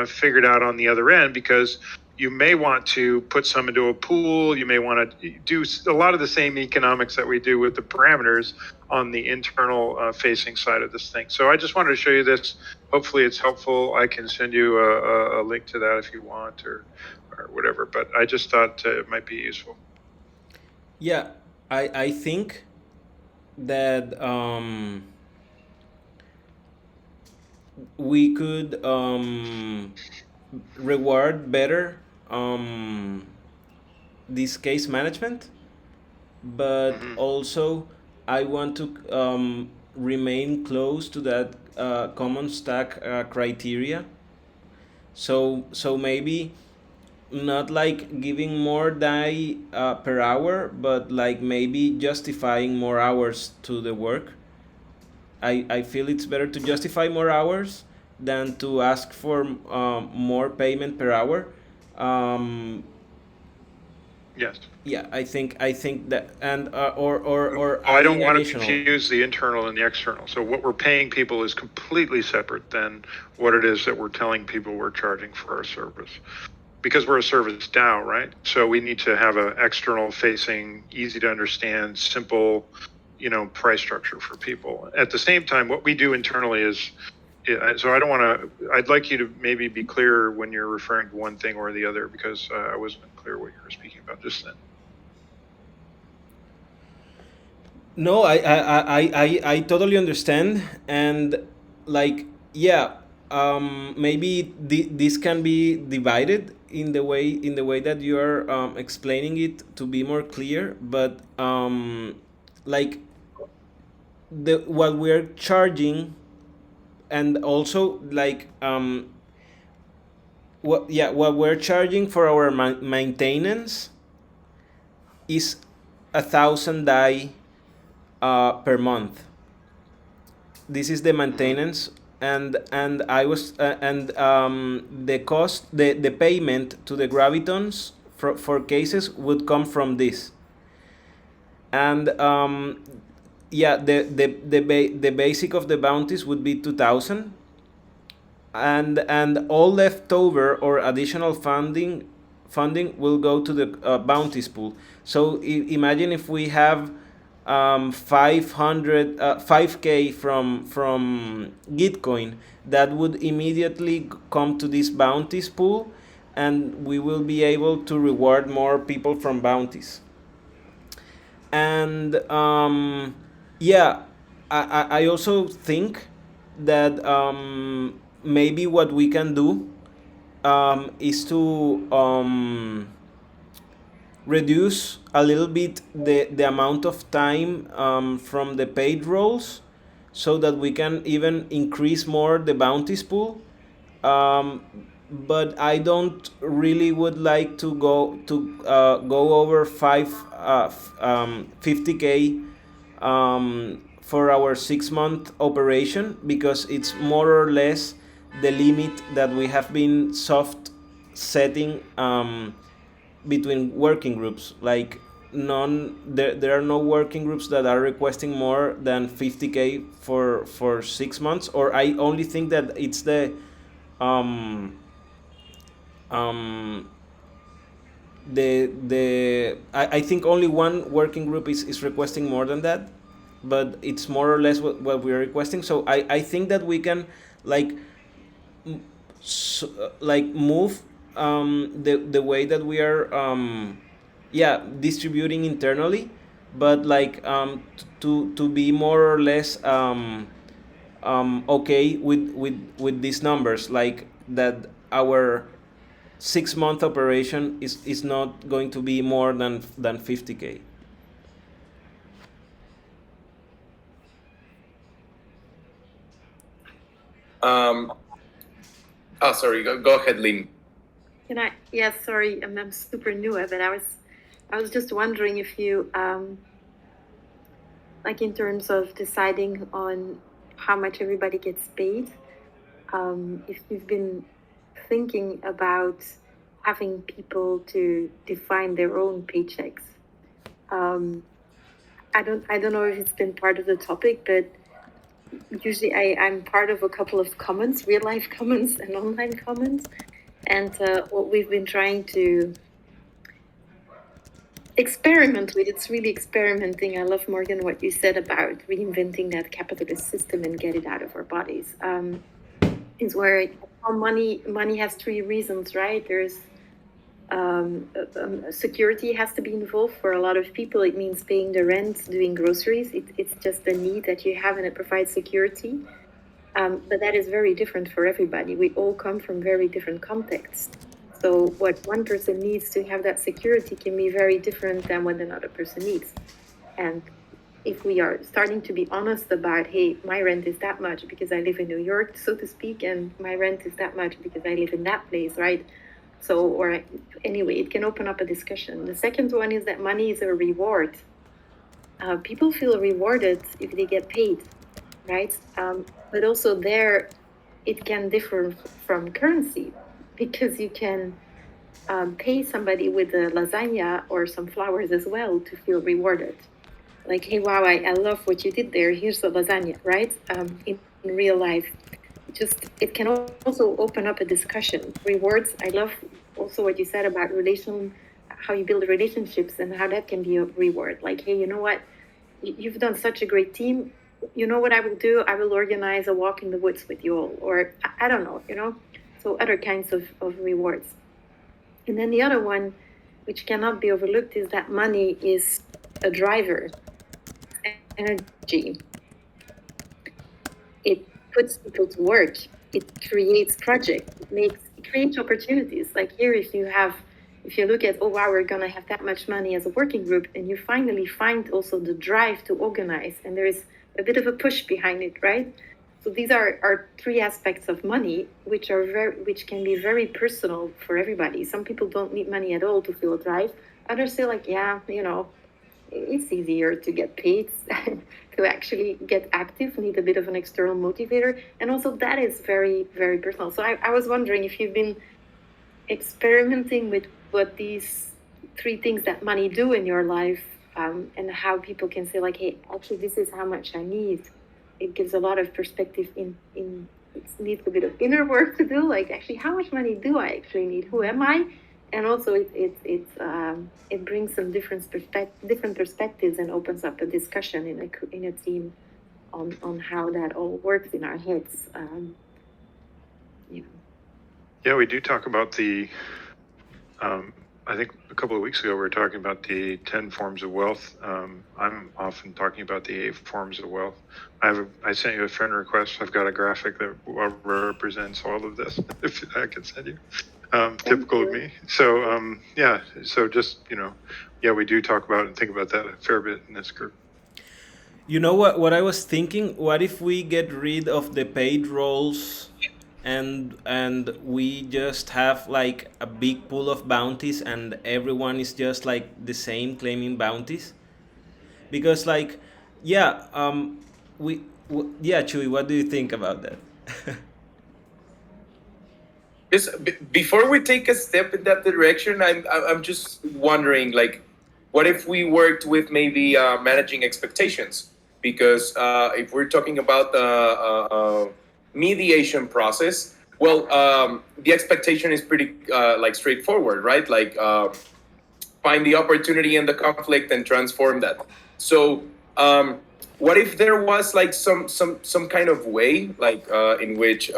figured out on the other end, because you may want to put some into a pool. You may want to do a lot of the same economics that we do with the parameters on the internal facing side of this thing. So I just wanted to show you this. Hopefully it's helpful. I can send you a link to that if you want, or whatever, but I just thought it might be useful. Yeah, I think that we could reward better this case management, but also I want to remain close to that common stack criteria. So maybe not like giving more die per hour, but like maybe justifying more hours to the work. I feel it's better to justify more hours than to ask for more payment per hour. Yes. Yeah, I think that, and or I don't want to additional. confuse the internal and the external. So what we're paying people is completely separate than what it is that we're telling people we're charging for our service. Because we're a service DAO, right? So we need to have an external facing, easy to understand, simple, price structure for people. At the same time, what we do internally is, so I don't want to, I'd like you to maybe be clear when you're referring to one thing or the other, because I wasn't clear what you were speaking about just then. No, I totally understand, and like, yeah, maybe this can be divided in the way that you are explaining it to be more clear, but like what we're charging, and also like what we're charging for our maintenance is 1,000 DAI per month. This is the maintenance, and I was and the cost, the payment to the Gravitons for cases would come from this. And yeah, the basic of the bounties would be 2,000, and all leftover or additional funding will go to the bounties pool. So imagine if we have 5k from Gitcoin, that would immediately come to this bounties pool, and we will be able to reward more people from bounties. And yeah, I also think that maybe what we can do is to reduce a little bit the amount of time from the paid roles, so that we can even increase more the bounties pool. But I don't really would like to go over 50k for our 6-month operation, because it's more or less the limit that we have been soft setting between working groups. Like there are no working groups that are requesting more than 50k for 6 months. Or I only think that it's the I think only one working group is requesting more than that, but it's more or less what we're requesting. So I think that we can like move the way that we are yeah, distributing internally, but like to be more or less okay with these numbers, like that our 6-month operation is not going to be more than 50k. Oh, sorry. Go ahead, Lynn. Can I? Yeah, sorry, I'm super new, but I was just wondering if you, like in terms of deciding on how much everybody gets paid, if you've been thinking about having people to define their own paychecks. I don't know if it's been part of the topic, but usually I'm part of a couple of commons, real life commons and online commons. And what we've been trying to experiment with, it's really experimenting. I love, Morgan, what you said about reinventing that capitalist system and get it out of our bodies. Is where money has 3 reasons, right? There's security has to be involved for a lot of people. It means paying the rent, doing groceries. It's just a need that you have, and it provides security. But that is very different for everybody. We all come from very different contexts. So what one person needs to have that security can be very different than what another person needs. And if we are starting to be honest about, hey, my rent is that much because I live in New York, so to speak, and my rent is that much because I live in that place, right? So, or anyway, it can open up a discussion. The second one is that money is a reward. People feel rewarded if they get paid, right? But also there, it can differ from currency, because you can pay somebody with a lasagna or some flowers as well to feel rewarded. Like, hey, wow, I love what you did there. Here's the lasagna, right? In real life, it can also open up a discussion. Rewards, I love also what you said about how you build relationships and how that can be a reward. Like, hey, you know what? You've done such a great team. You know what I will do? I will organize a walk in the woods with you all, or I don't know, so other kinds of rewards. And then the other one, which cannot be overlooked, is that money is a driver, energy. It puts people to work. It creates projects. It creates opportunities. Like here, if you look at, oh wow, we're gonna have that much money as a working group, and you finally find also the drive to organize, and there is a bit of a push behind it, right? So these are 3 aspects of money, which can be very personal for everybody. Some people don't need money at all to feel a drive. Others say like, yeah, it's easier to get paid to actually get active, need a bit of an external motivator. And also that is very, very personal. So I was wondering if you've been experimenting with what these three things that money do in your life, and how people can say like, hey, actually this is how much I need. It gives a lot of perspective in it needs a bit of inner work to do, like actually how much money do I actually need, who am I? And also it brings some different perspectives and opens up a discussion in a team on how that all works in our heads. Yeah, we do talk about the, I think a couple of weeks ago we were talking about the 10 forms of wealth. I'm often talking about the 8 forms of wealth. I sent you a friend request. I've got a graphic that represents all of this, if I could send you. Typical of me. So, so just, we do talk about and think about that a fair bit in this group. You know what I was thinking? What if we get rid of the paid roles and we just have like a big pool of bounties and everyone is just like the same claiming bounties? Because like, Chewy, what do you think about that? Just before we take a step in that direction, I'm just wondering, like, what if we worked with maybe managing expectations? Because if we're talking about the mediation process, well, the expectation is pretty like straightforward, right? Like, find the opportunity in the conflict and transform that. So, what if there was like some kind of way, like in which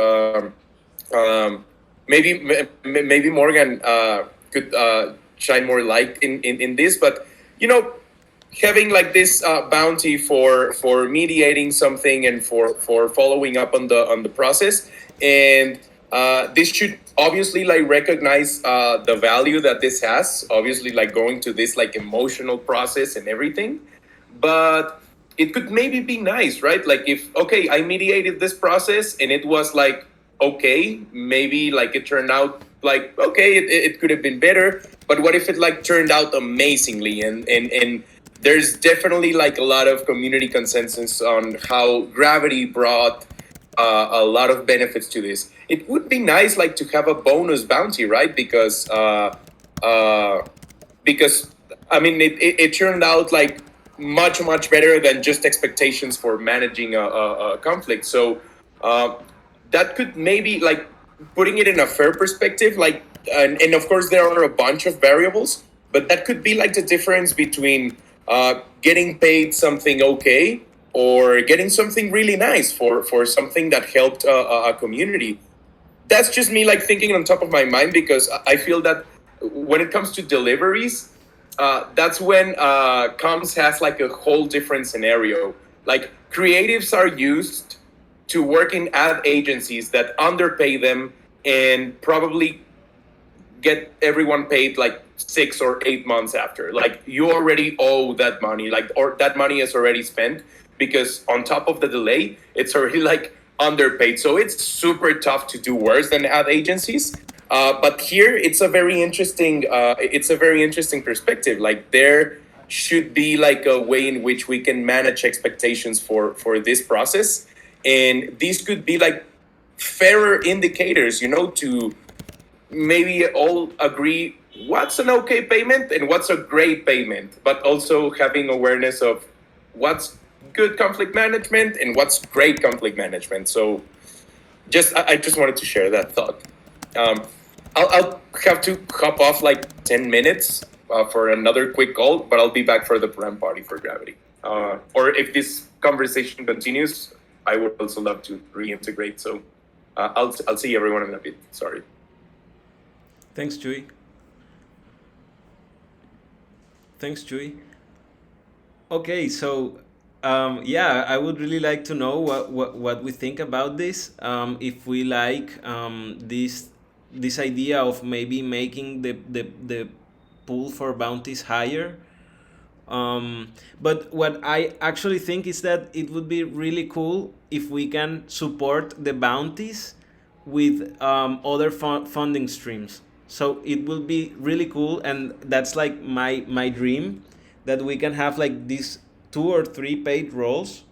maybe Morgan could shine more light in this, but having like this bounty for mediating something and for following up on the process, and this should obviously like recognize the value that this has, obviously like going to this like emotional process and everything, but it could maybe be nice, right? Like if, okay, I mediated this process and it was like, okay, maybe like it turned out like, okay, it could have been better, but what if it like turned out amazingly? And there's definitely like a lot of community consensus on how Gravity brought a lot of benefits to this. It would be nice like to have a bonus bounty, right? Because I mean, it turned out like much better than just expectations for managing a conflict. So that could maybe like putting it in a fair perspective, like, and of course there are a bunch of variables, but that could be like the difference between getting paid something okay or getting something really nice for something that helped a community. That's just me like thinking on top of my mind, because I feel that when it comes to deliveries, that's when comms has like a whole different scenario. Like creatives are used to work in ad agencies that underpay them and probably get everyone paid like 6 or 8 months after. Like you already owe that money, like, or that money is already spent, because on top of the delay, it's already like underpaid. So it's super tough to do worse than ad agencies. But here it's a very interesting perspective. Like there should be like a way in which we can manage expectations for this process, and these could be like fairer indicators, to maybe all agree what's an okay payment and what's a great payment, but also having awareness of what's good conflict management and what's great conflict management. So I just wanted to share that thought. I'll have to hop off like 10 minutes for another quick call, but I'll be back for the pram party for Gravity. Or if this conversation continues, I would also love to reintegrate. So I'll see everyone in a bit. Sorry. Thanks, Chewy. Okay, so I would really like to know what we think about this. If we like this idea of maybe making the pool for bounties higher. But what I actually think is that it would be really cool if we can support the bounties with other funding streams. So it will be really cool, and that's like my dream, that we can have like these 2 or 3 paid roles,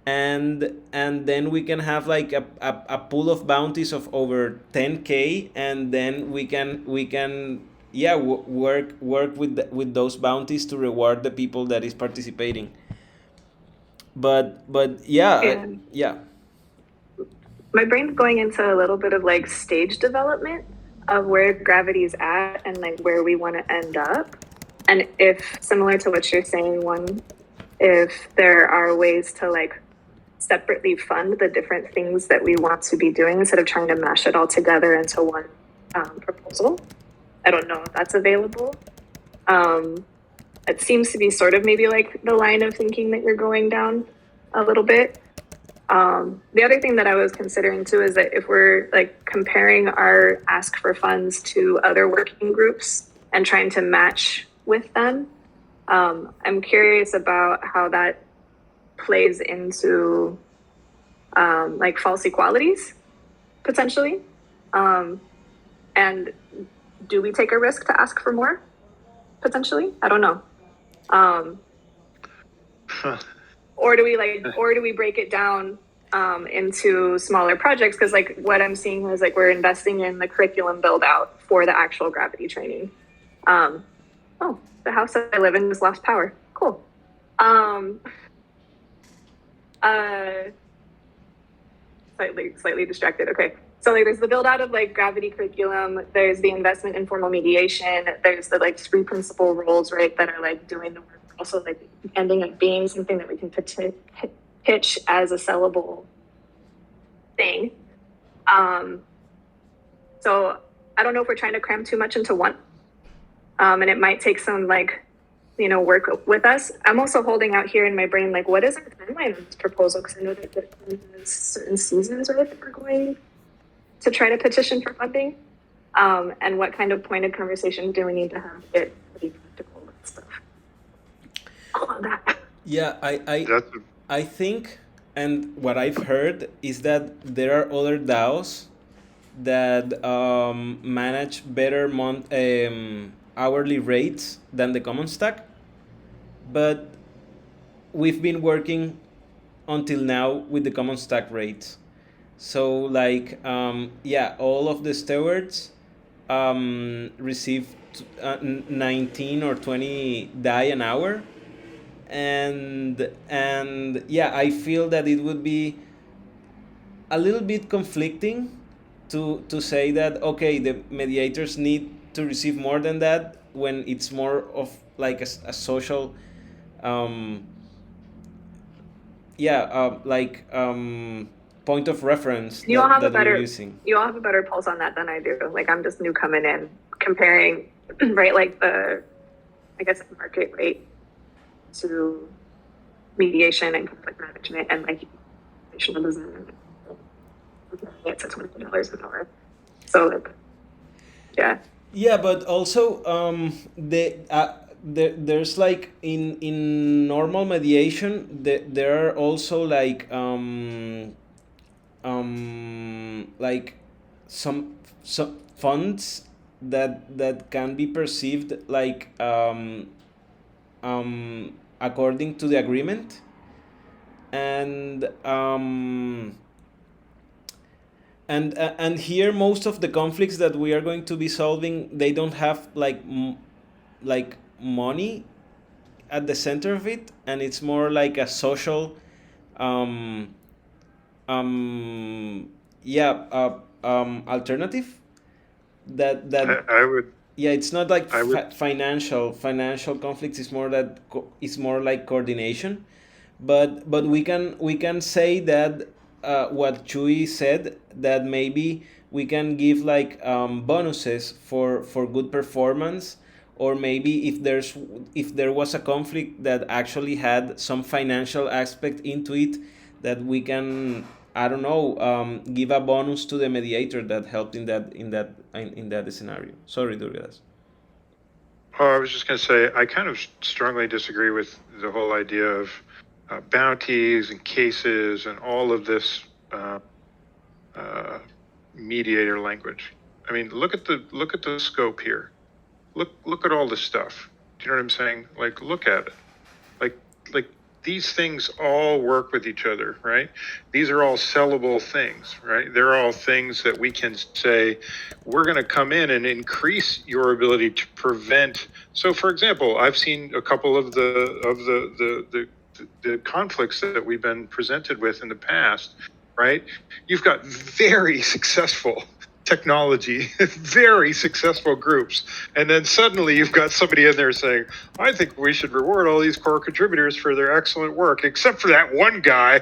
and then we can have like a pool of bounties of over 10K, and then we can yeah, work with those bounties to reward the people that is participating. But yeah, And yeah. my brain's going into a little bit of like stage development of where gravity's at and like where we want to end up. And if similar to what you're saying, one, if there are ways to like separately fund the different things that we want to be doing instead of trying to mash it all together into one proposal. I don't know if that's available. It seems to be sort of maybe like the line of thinking that you're going down a little bit. The other thing that I was considering too is that if we're like comparing our ask for funds to other working groups and trying to match with them, I'm curious about how that plays into like false equalities potentially. And do we take a risk to ask for more potentially? I don't know. Or do we break it down into smaller projects? Because like what I'm seeing is like we're investing in the curriculum build out for the actual gravity training. Oh, the house that I live in just lost power. Cool. Slightly distracted. Okay. So like there's the build out of like gravity curriculum, there's the investment in formal mediation, there's the like 3 principal roles, right, that are like doing the work, also like ending up being something that we can pitch as a sellable thing. So I don't know if we're trying to cram too much into one. And it might take some like, you know, work with us. I'm also holding out here in my brain, like, what is our timeline on this proposal? Because I know that there's certain seasons, right, that we're going to try to petition for funding. And what kind of pointed conversation do we need to have to get pretty practical with stuff? All of that. Yeah, That's I think, and what I've heard is that there are other DAOs that manage better hourly rates than the common stack, but we've been working until now with the common stack rates. So like yeah, all of the stewards receive 19 or 20 DAI an hour, and yeah, I feel that it would be a little bit conflicting to say that okay, the mediators need to receive more than that when it's more of like a social point of reference You all have that a better we're using. you all have a better pulse on that than I do. Like I'm just new coming in, comparing right, like the I guess market rate to mediation and conflict management and like it's at $20 an hour. So like yeah. Yeah, but also there's like in normal mediation there are also like some funds that can be perceived like according to the agreement, and and here most of the conflicts that we are going to be solving, they don't have like like money at the center of it, and it's more like a social alternative that I would yeah, it's not like I would financial conflicts. It's more that it's more like coordination, but we can say that what Chui said, that maybe we can give like bonuses for good performance, or maybe if there was a conflict that actually had some financial aspect into it, that we can, I don't know, give a bonus to the mediator that helped in that scenario. Sorry, Durgas. Oh, I was just going to say, I kind of strongly disagree with the whole idea of bounties and cases and all of this mediator language. I mean, look at the scope here. Look at all this stuff. You know what I'm saying? Like, look at it. Like these things all work with each other, right? These are all sellable things, right? They're all things that we can say, we're going to come in and increase your ability to prevent. So, for example, I've seen a couple of the conflicts that we've been presented with in the past, right? You've got very successful technology, very successful groups, and then suddenly you've got somebody in there saying, I think we should reward all these core contributors for their excellent work, except for that one guy.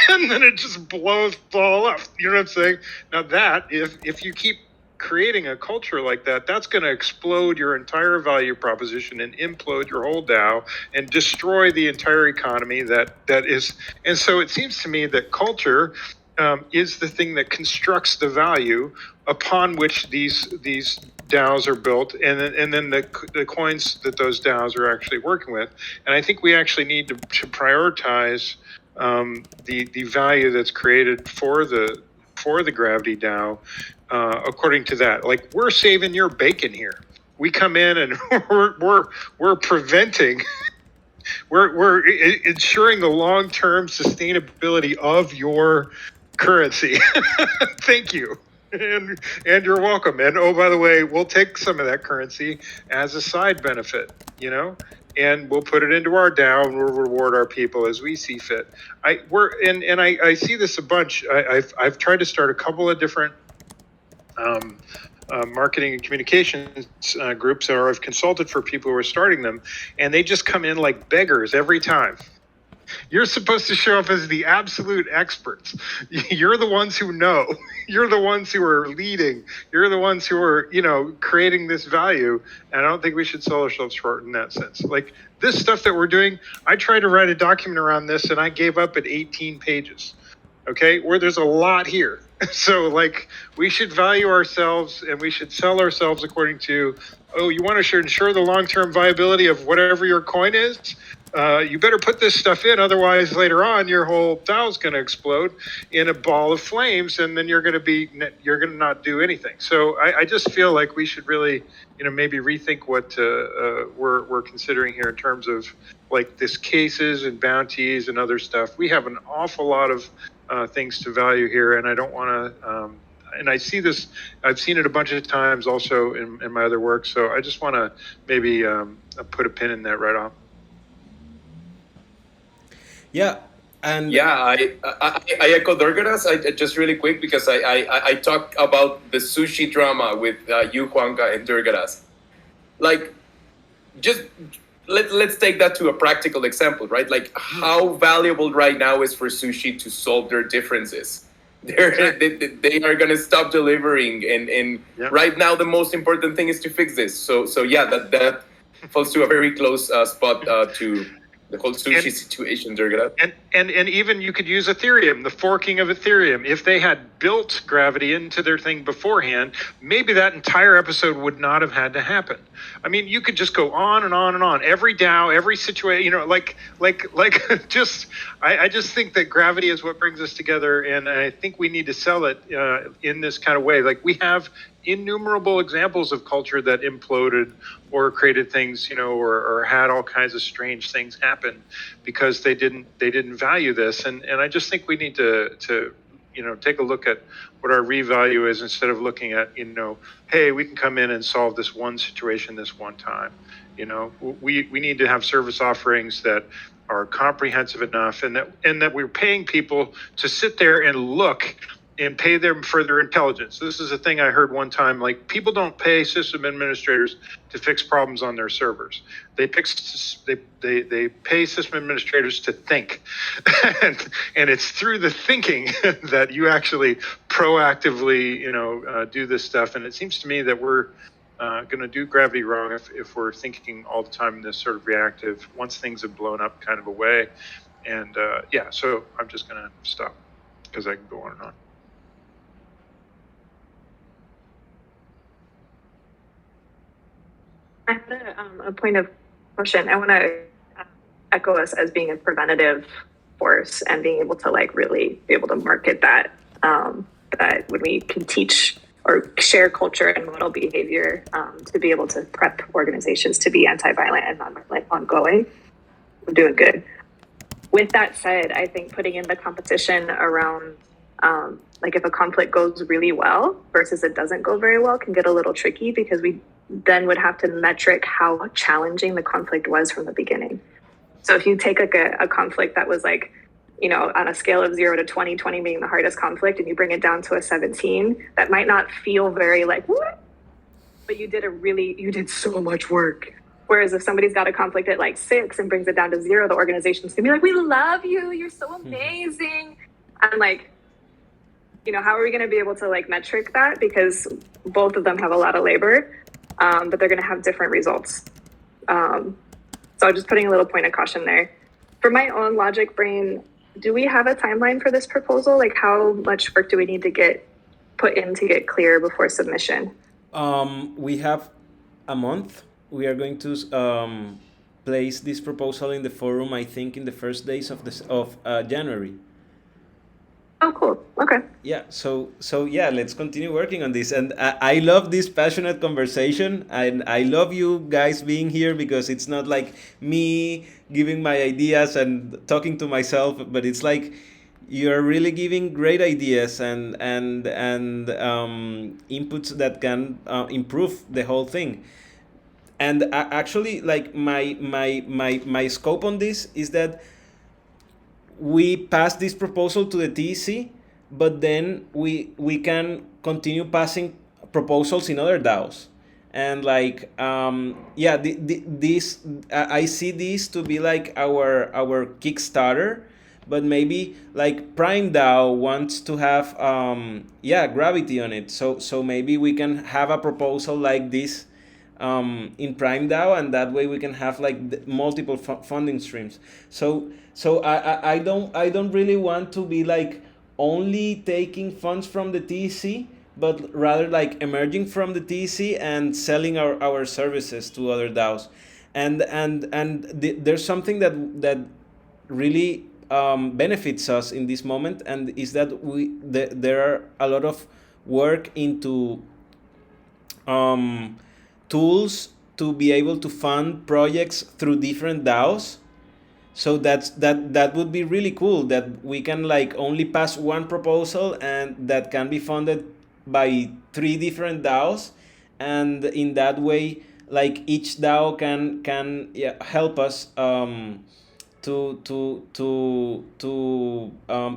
And then it just blows all up. You know what I'm saying? Now that, if you keep creating a culture like that, that's going to explode your entire value proposition and implode your whole DAO and destroy the entire economy that is. And so it seems to me that culture is the thing that constructs the value upon which these DAOs are built, and then the coins that those DAOs are actually working with. And I think we actually need to prioritize the value that's created for the Gravity DAO according to that. Like, we're saving your bacon here. We come in and we're preventing. We're ensuring the long-term sustainability of your currency. Thank you. And you're welcome. And oh, by the way, we'll take some of that currency as a side benefit, and we'll put it into our DAO and we'll reward our people as we see fit. I see this a bunch. I've tried to start a couple of different marketing and communications groups, or I've consulted for people who are starting them, and they just come in like beggars every time. You're supposed to show up as the absolute experts. You're the ones who know. You're the ones who are leading. You're the ones who are, creating this value. And I don't think we should sell ourselves short in that sense. Like, this stuff that we're doing, I tried to write a document around this and I gave up at 18 pages. Okay, where there's a lot here. So, like, we should value ourselves and we should sell ourselves according to, you want to ensure the long-term viability of whatever your coin is? You better put this stuff in, otherwise later on your whole DAO is going to explode in a ball of flames, and then you're going to not do anything. So I just feel like we should really, maybe rethink what we're considering here in terms of like this cases and bounties and other stuff. We have an awful lot of things to value here, and I don't want to. And I see this, I've seen it a bunch of times also in my other work. So I just want to maybe put a pin in that right off. Yeah, and I echo Durgaras. I just really quick, because I talked about the sushi drama with you, Juanca, and Durgaras. Like, just let's take that to a practical example, right? Like, how valuable right now is for sushi to solve their differences. They are going to stop delivering, and right now the most important thing is to fix this. So yeah, that falls to a very close spot to the whole sushi situation, Durga. And even you could use Ethereum, the forking of Ethereum. If they had built Gravity into their thing beforehand, maybe that entire episode would not have had to happen. I mean, you could just go on and on and on. Every DAO, every situation, I just think that Gravity is what brings us together, and I think we need to sell it in this kind of way. Like, we have innumerable examples of culture that imploded or created things, or had all kinds of strange things happen because they didn't value this. And I just think we need to take a look at what our revalue is, instead of looking at, hey, we can come in and solve this one situation this one time. We need to have service offerings that are comprehensive enough, and that we're paying people to sit there and look and pay them for their intelligence. This is a thing I heard one time, like, people don't pay system administrators to fix problems on their servers. They pay system administrators to think. and it's through the thinking that you actually proactively, do this stuff. And it seems to me that we're going to do Gravity wrong if we're thinking all the time in this sort of reactive, once things have blown up kind of a way. And so I'm just going to stop, because I can go on and on. I had a point of question. I want to echo us as being a preventative force, and being able to really be able to market that, that when we can teach or share culture and model behavior to be able to prep organizations to be anti-violent and non-violent ongoing. We're doing good. With that said, I think putting in the competition around like if a conflict goes really well versus it doesn't go very well can get a little tricky, because we then would have to metric how challenging the conflict was from the beginning. So if you take like a conflict that was like, you know, on a scale of 0 to 20, 20 being the hardest conflict, and you bring it down to a 17, that might not feel very like, what? But you did so much work. Whereas if somebody's got a conflict at like 6 and brings it down to 0, the organization's gonna be like, we love you, you're so amazing. And like, you know, how are we gonna be able to like metric that? Because both of them have a lot of labor, but they're gonna have different results. So just putting a little point of caution there. For my own logic brain, do we have a timeline for this proposal? Like how much work do we need to get put in to get clear before submission? We have a month. We are going to place this proposal in the forum, I think, in the first days of January. Oh, cool. Okay. Yeah. So yeah, let's continue working on this. And I love this passionate conversation, and I love you guys being here, because it's not like me giving my ideas and talking to myself, but it's like you're really giving great ideas and inputs that can improve the whole thing. And actually, like my scope on this is that we pass this proposal to the TEC, but then we can continue passing proposals in other DAOs. And like yeah, this I see this to be like our Kickstarter, but maybe like Prime DAO wants to have yeah, Gravity on it, so maybe we can have a proposal like this in Prime DAO, and that way we can have like multiple funding streams. So I don't really want to be like only taking funds from the TEC, but rather like emerging from the TEC and selling our services to other DAOs. And there's something that really benefits us in this moment, and is that there are a lot of work into tools to be able to fund projects through different DAOs. So that would be really cool, that we can like only pass one proposal and that can be funded by 3 different DAOs, and in that way like each DAO can help us to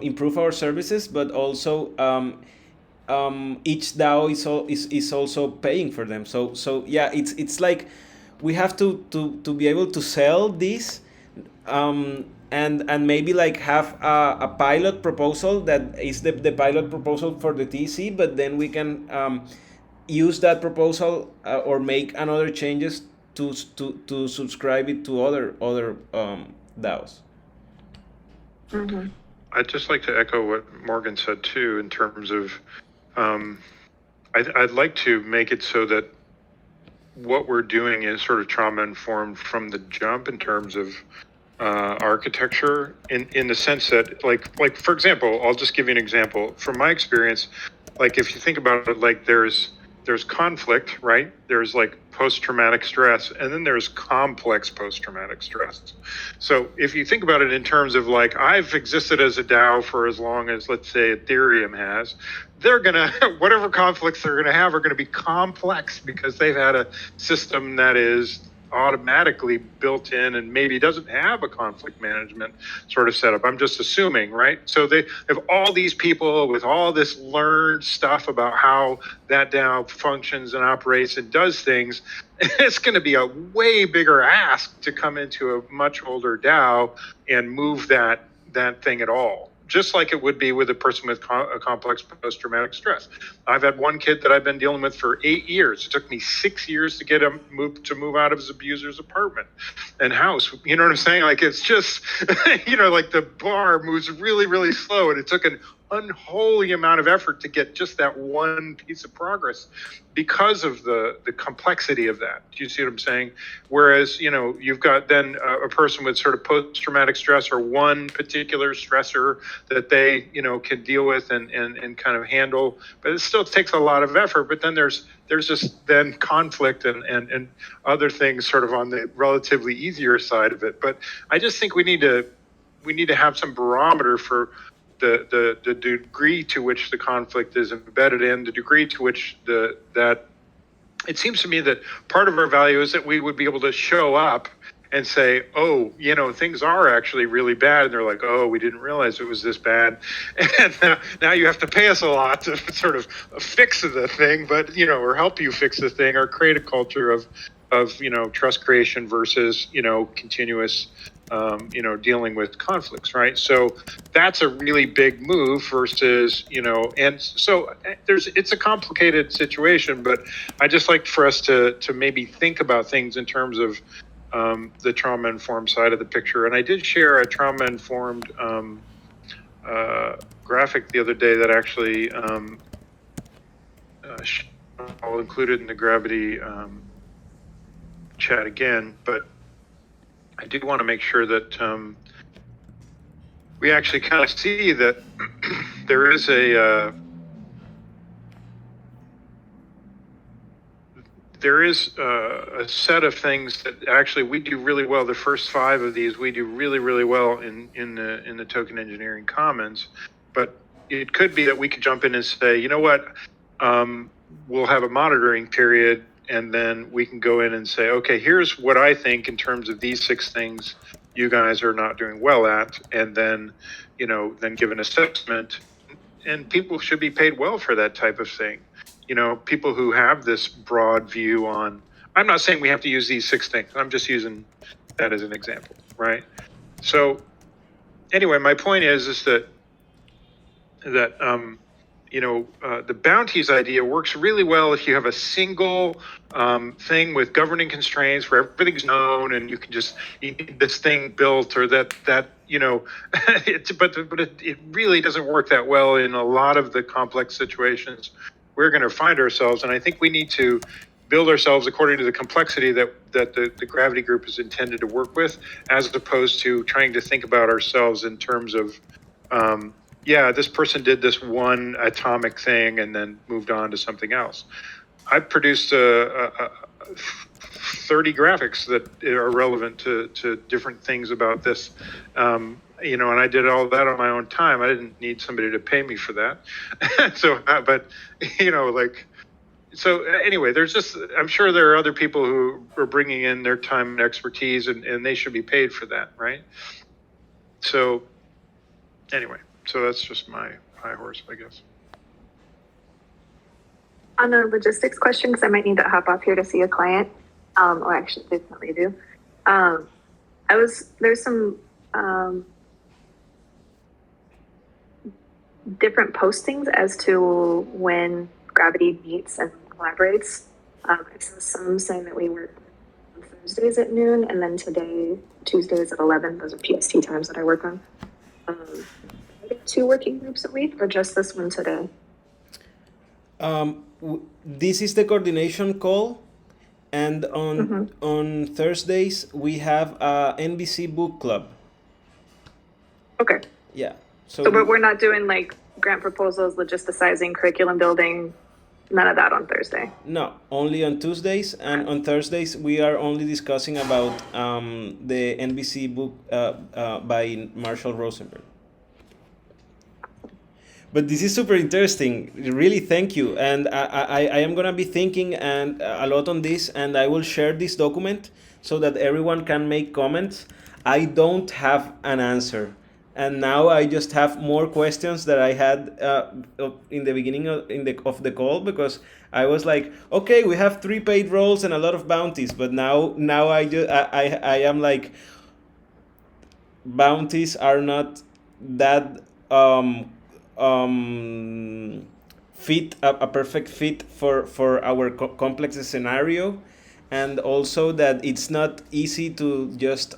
improve our services, but also each DAO is also paying for them. So yeah, it's like we have to be able to sell this, and maybe like have a pilot proposal that is the pilot proposal for the TC, but then we can use that proposal or make another changes to subscribe it to other DAOs. Mm-hmm. I'd just like to echo what Morgan said too, in terms of I'd like to make it so that what we're doing is sort of trauma informed from the jump, in terms of architecture, in the sense that like for example, I'll just give you an example from my experience. Like if you think about it, like there's conflict, right? There's like post-traumatic stress, and then there's complex post-traumatic stress. So if you think about it in terms of like, I've existed as a DAO for as long as, let's say, Ethereum has, they're gonna, whatever conflicts they're gonna have are gonna be complex, because they've had a system that is automatically built in and maybe doesn't have a conflict management sort of setup. I'm just assuming, right? So they have all these people with all this learned stuff about how that DAO functions and operates and does things. It's going to be a way bigger ask to come into a much older DAO and move that thing at all. Just like it would be with a person with a complex post-traumatic stress. I've had one kid that I've been dealing with for 8 years. It took me 6 years to get him to move out of his abuser's apartment and house. You know what I'm saying? Like, it's just, you know, like the bar moves really, really slow, and it took an unholy amount of effort to get just that one piece of progress because of the complexity of that. Do you see what I'm saying? Whereas, you've got then a person with sort of post-traumatic stress or one particular stressor that they, can deal with and kind of handle, but it still takes a lot of effort. But then there's just then conflict and other things sort of on the relatively easier side of it. But I just think we need to have some barometer for the degree to which the conflict is embedded in, the degree to which that it seems to me that part of our value is that we would be able to show up and say, oh, things are actually really bad. And they're like, oh, we didn't realize it was this bad. And now you have to pay us a lot to sort of fix the thing, but, or help you fix the thing or create a culture of trust creation versus, continuous, dealing with conflicts, right? So that's a really big move versus, and so it's a complicated situation, but I just like for us to maybe think about things in terms of the trauma-informed side of the picture. And I did share a trauma-informed graphic the other day that actually I'll include it in the Gravity chat again, but I do want to make sure that we actually kind of see that there is a set of things that actually we do really well. The first 5 of these we do really, really well in the token engineering commons, but it could be that we could jump in and say, you know what, we'll have a monitoring period, and then we can go in and say, okay, here's what I think in terms of these 6 things you guys are not doing well at, and then, then give an assessment. And people should be paid well for that type of thing. People who have this broad view on, I'm not saying we have to use these 6 things. I'm just using that as an example, right? So anyway, my point is that the bounties idea works really well if you have a single thing with governing constraints where everything's known and you can just you need this thing built or that but it really doesn't work that well in a lot of the complex situations we're going to find ourselves. And I think we need to build ourselves according to the complexity that the Gravity group is intended to work with, as opposed to trying to think about ourselves in terms of this person did this one atomic thing and then moved on to something else. I've produced 30 graphics that are relevant to different things about this, and I did all that on my own time. I didn't need somebody to pay me for that. So anyway, I'm sure there are other people who are bringing in their time and expertise, and they should be paid for that, right? So anyway. So that's just my high horse, I guess. On the logistics question, because I might need to hop off here to see a client, or actually definitely do. There's some different postings as to when Gravity meets and collaborates. I saw some saying that we work on Thursdays at noon, and then today, Tuesdays at 11. Those are PST times that I work on. 2 working groups a week, or just this one today? This is the coordination call, and on Thursdays we have a NBC book club. Okay. Yeah. So but we're not doing like grant proposals, logisticizing, curriculum building, none of that on Thursday? No, only on Tuesdays, and on Thursdays we are only discussing about the NBC book by Marshall Rosenberg. But this is super interesting. Really, thank you. And I am going to be thinking and a lot on this, and I will share this document so that everyone can make comments. I don't have an answer. And now I just have more questions that I had in the beginning of the call, because I was like, okay, we have 3 paid roles and a lot of bounties. But now I am like, bounties are not that... fit a perfect fit for our complex scenario, and also that it's not easy to just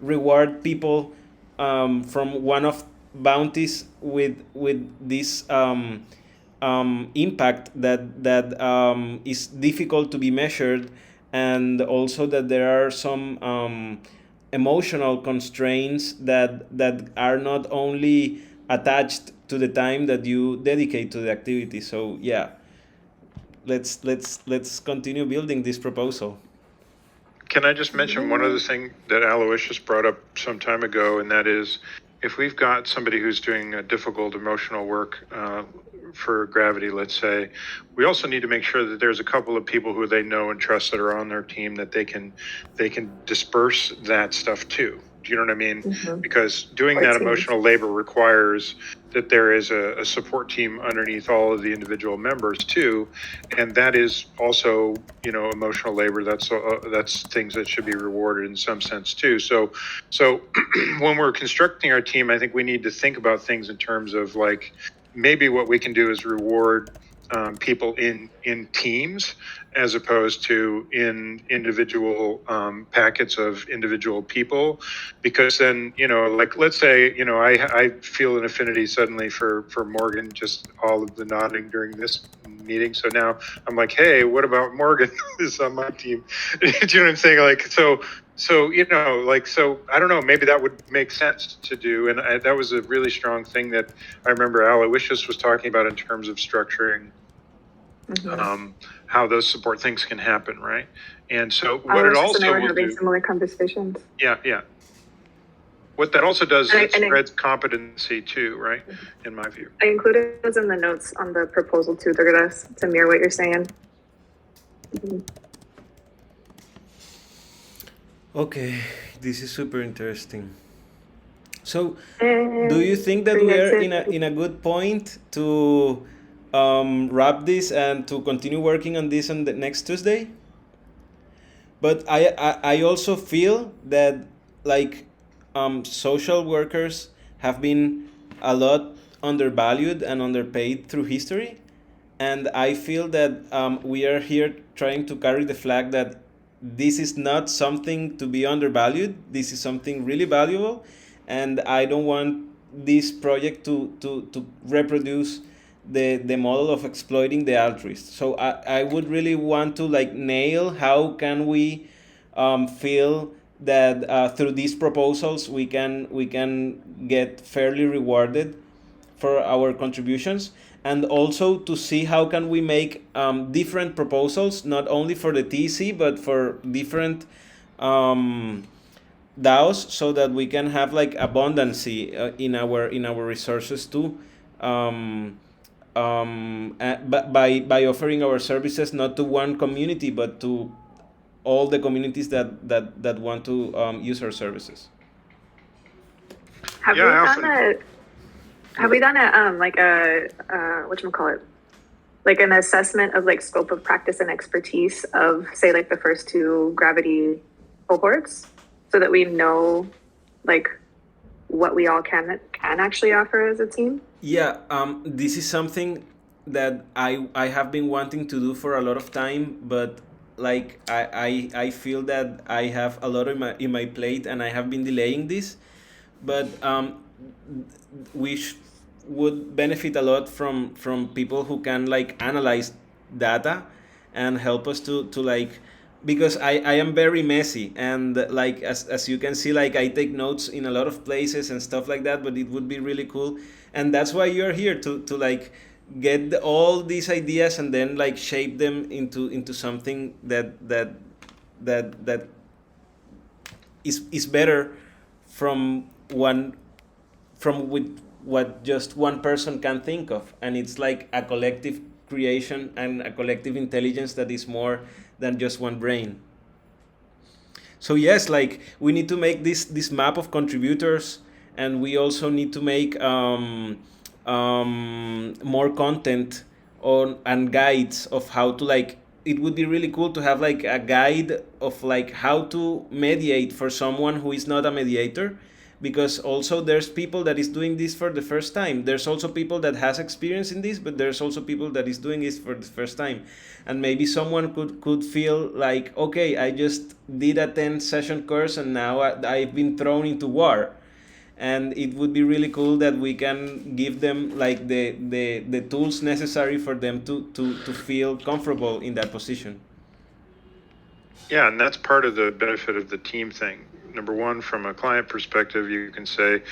reward people from one of bounties with this impact that is difficult to be measured, and also that there are some emotional constraints that are not only attached to the time that you dedicate to the activity. So yeah, let's continue building this proposal. Can I just mention one other thing that Aloysius brought up some time ago, and that is, if we've got somebody who's doing difficult emotional work for Gravity, let's say, we also need to make sure that there's a couple of people who they know and trust that are on their team that they can disperse that stuff to. Do you know what I mean? Mm-hmm. Because doing that emotional labor requires that there is a support team underneath all of the individual members too, and that is also, you know, emotional labor. That's things that should be rewarded in some sense too. So when we're constructing our team, I think we need to think about things in terms of like, maybe what we can do is reward people in teams as opposed to in individual packets of individual people, because then, you know, like, let's say, you know, I feel an affinity suddenly for Morgan, just all of the nodding during this meeting. So now I'm like, hey, what about Morgan who's on my team? Do you know what I'm saying? Like, so, you know, like, so I don't know, maybe that would make sense to do. And that was a really strong thing that I remember Aloysius was talking about in terms of structuring how those support things can happen, right? And so what it also and I were will having do, similar conversations. yeah. What that also does is it spreads competency too, right? In my view. I included those in the notes on the proposal too, to mirror what you're saying. Okay, this is super interesting. So, do you think that we are in a good point to wrap this and to continue working on this on the next Tuesday? But I also feel that, like, social workers have been a lot undervalued and underpaid through history, and I feel that we are here trying to carry the flag that this is not something to be undervalued. This is something really valuable, and I don't want this project to reproduce the model of exploiting the altruist. So I would really want to, like, nail how can we feel that through these proposals we can get fairly rewarded for our contributions, and also to see how can we make different proposals, not only for the TC but for different DAOs, so that we can have, like, abundancy in our resources too, by offering our services not to one community but to all the communities that want to use our services. Have we done a like a whatchamacallit, like an assessment of, like, scope of practice and expertise of, say, like, the first two Gravity cohorts, so that we know, like, what we all can actually offer as a team? Yeah, this is something that I have been wanting to do for a lot of time, but, like, I feel that I have a lot in my plate and I have been delaying this. But we would benefit a lot from people who can, like, analyze data and help us to like, because I am very messy, and, like, as you can see, like, I take notes in a lot of places and stuff like that, but it would be really cool, and that's why you're here to like get all these ideas and then, like, shape them into something that is better from with what just one person can think of, and it's like a collective creation and a collective intelligence that is more than just one brain. So yes, like, we need to make this map of contributors, and we also need to make more content on and guides of how to, like, it would be really cool to have, like, a guide of, like, how to mediate for someone who is not a mediator, because also there's people that is doing this for the first time. There's also people that has experience in this, but there's also people that is doing this for the first time, and maybe someone could feel like, okay, I just did a 10 session course and now I've been thrown into war, and it would be really cool that we can give them like the tools necessary for them to feel comfortable in that position. Yeah, and that's part of the benefit of the team thing. Number one, from a client perspective, you can say,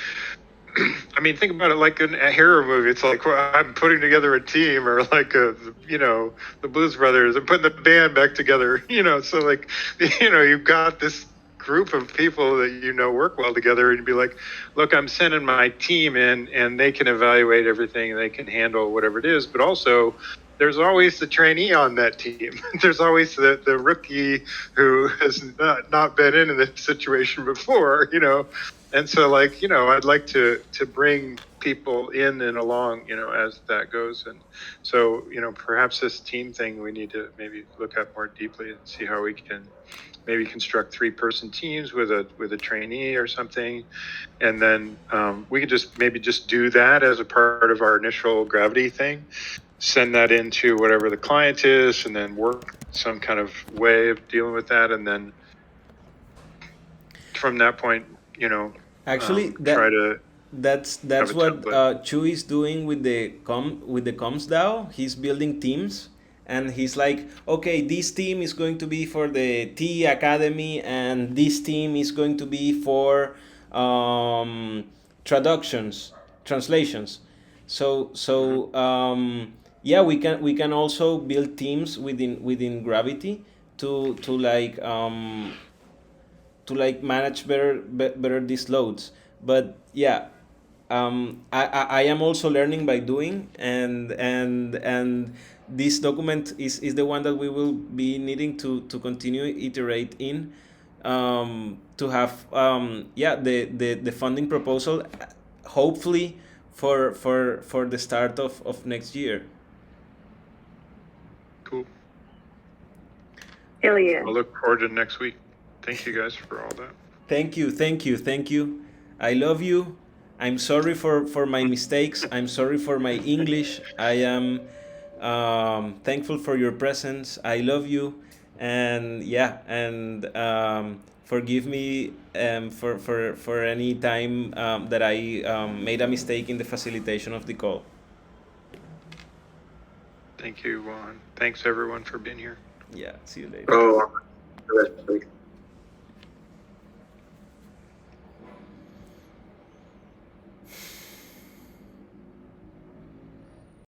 I mean, think about it like a hero movie. It's like, well, I'm putting together a team, or like the Blues Brothers, and putting the band back together. So like, you've got this group of people that work well together, and you'd be like, look, I'm sending my team in, and they can evaluate everything, and they can handle whatever it is. But also, there's always the trainee on that team. There's always the rookie who has not been in this situation before, And so, I'd like to bring people in and along, as that goes. And so, perhaps this team thing we need to maybe look at more deeply and see how we can maybe construct 3-person teams with a trainee or something. And then we could just do that as a part of our initial Gravity thing. Send that into whatever the client is, and then work some kind of way of dealing with that. And then from that point, Actually, try to that's have a what template. Chu is doing with the comms DAO. He's building teams, and he's like, okay, this team is going to be for the T Academy, and this team is going to be for translations. Yeah, we can also build teams within Gravity to manage better these loads. But yeah, I am also learning by doing, and this document is the one that we will be needing to continue iterate in, to have the funding proposal, hopefully for the start of next year. Cool. Hell yeah. I'll look forward to next week. Thank you guys for all that. Thank you. I love you. I'm sorry for my mistakes. I'm sorry for my English. I am thankful for your presence. I love you, and yeah, and forgive me for any time that I made a mistake in the facilitation of the call. Thank you, Juan. Thanks everyone for being here. Yeah, see you later. Oh,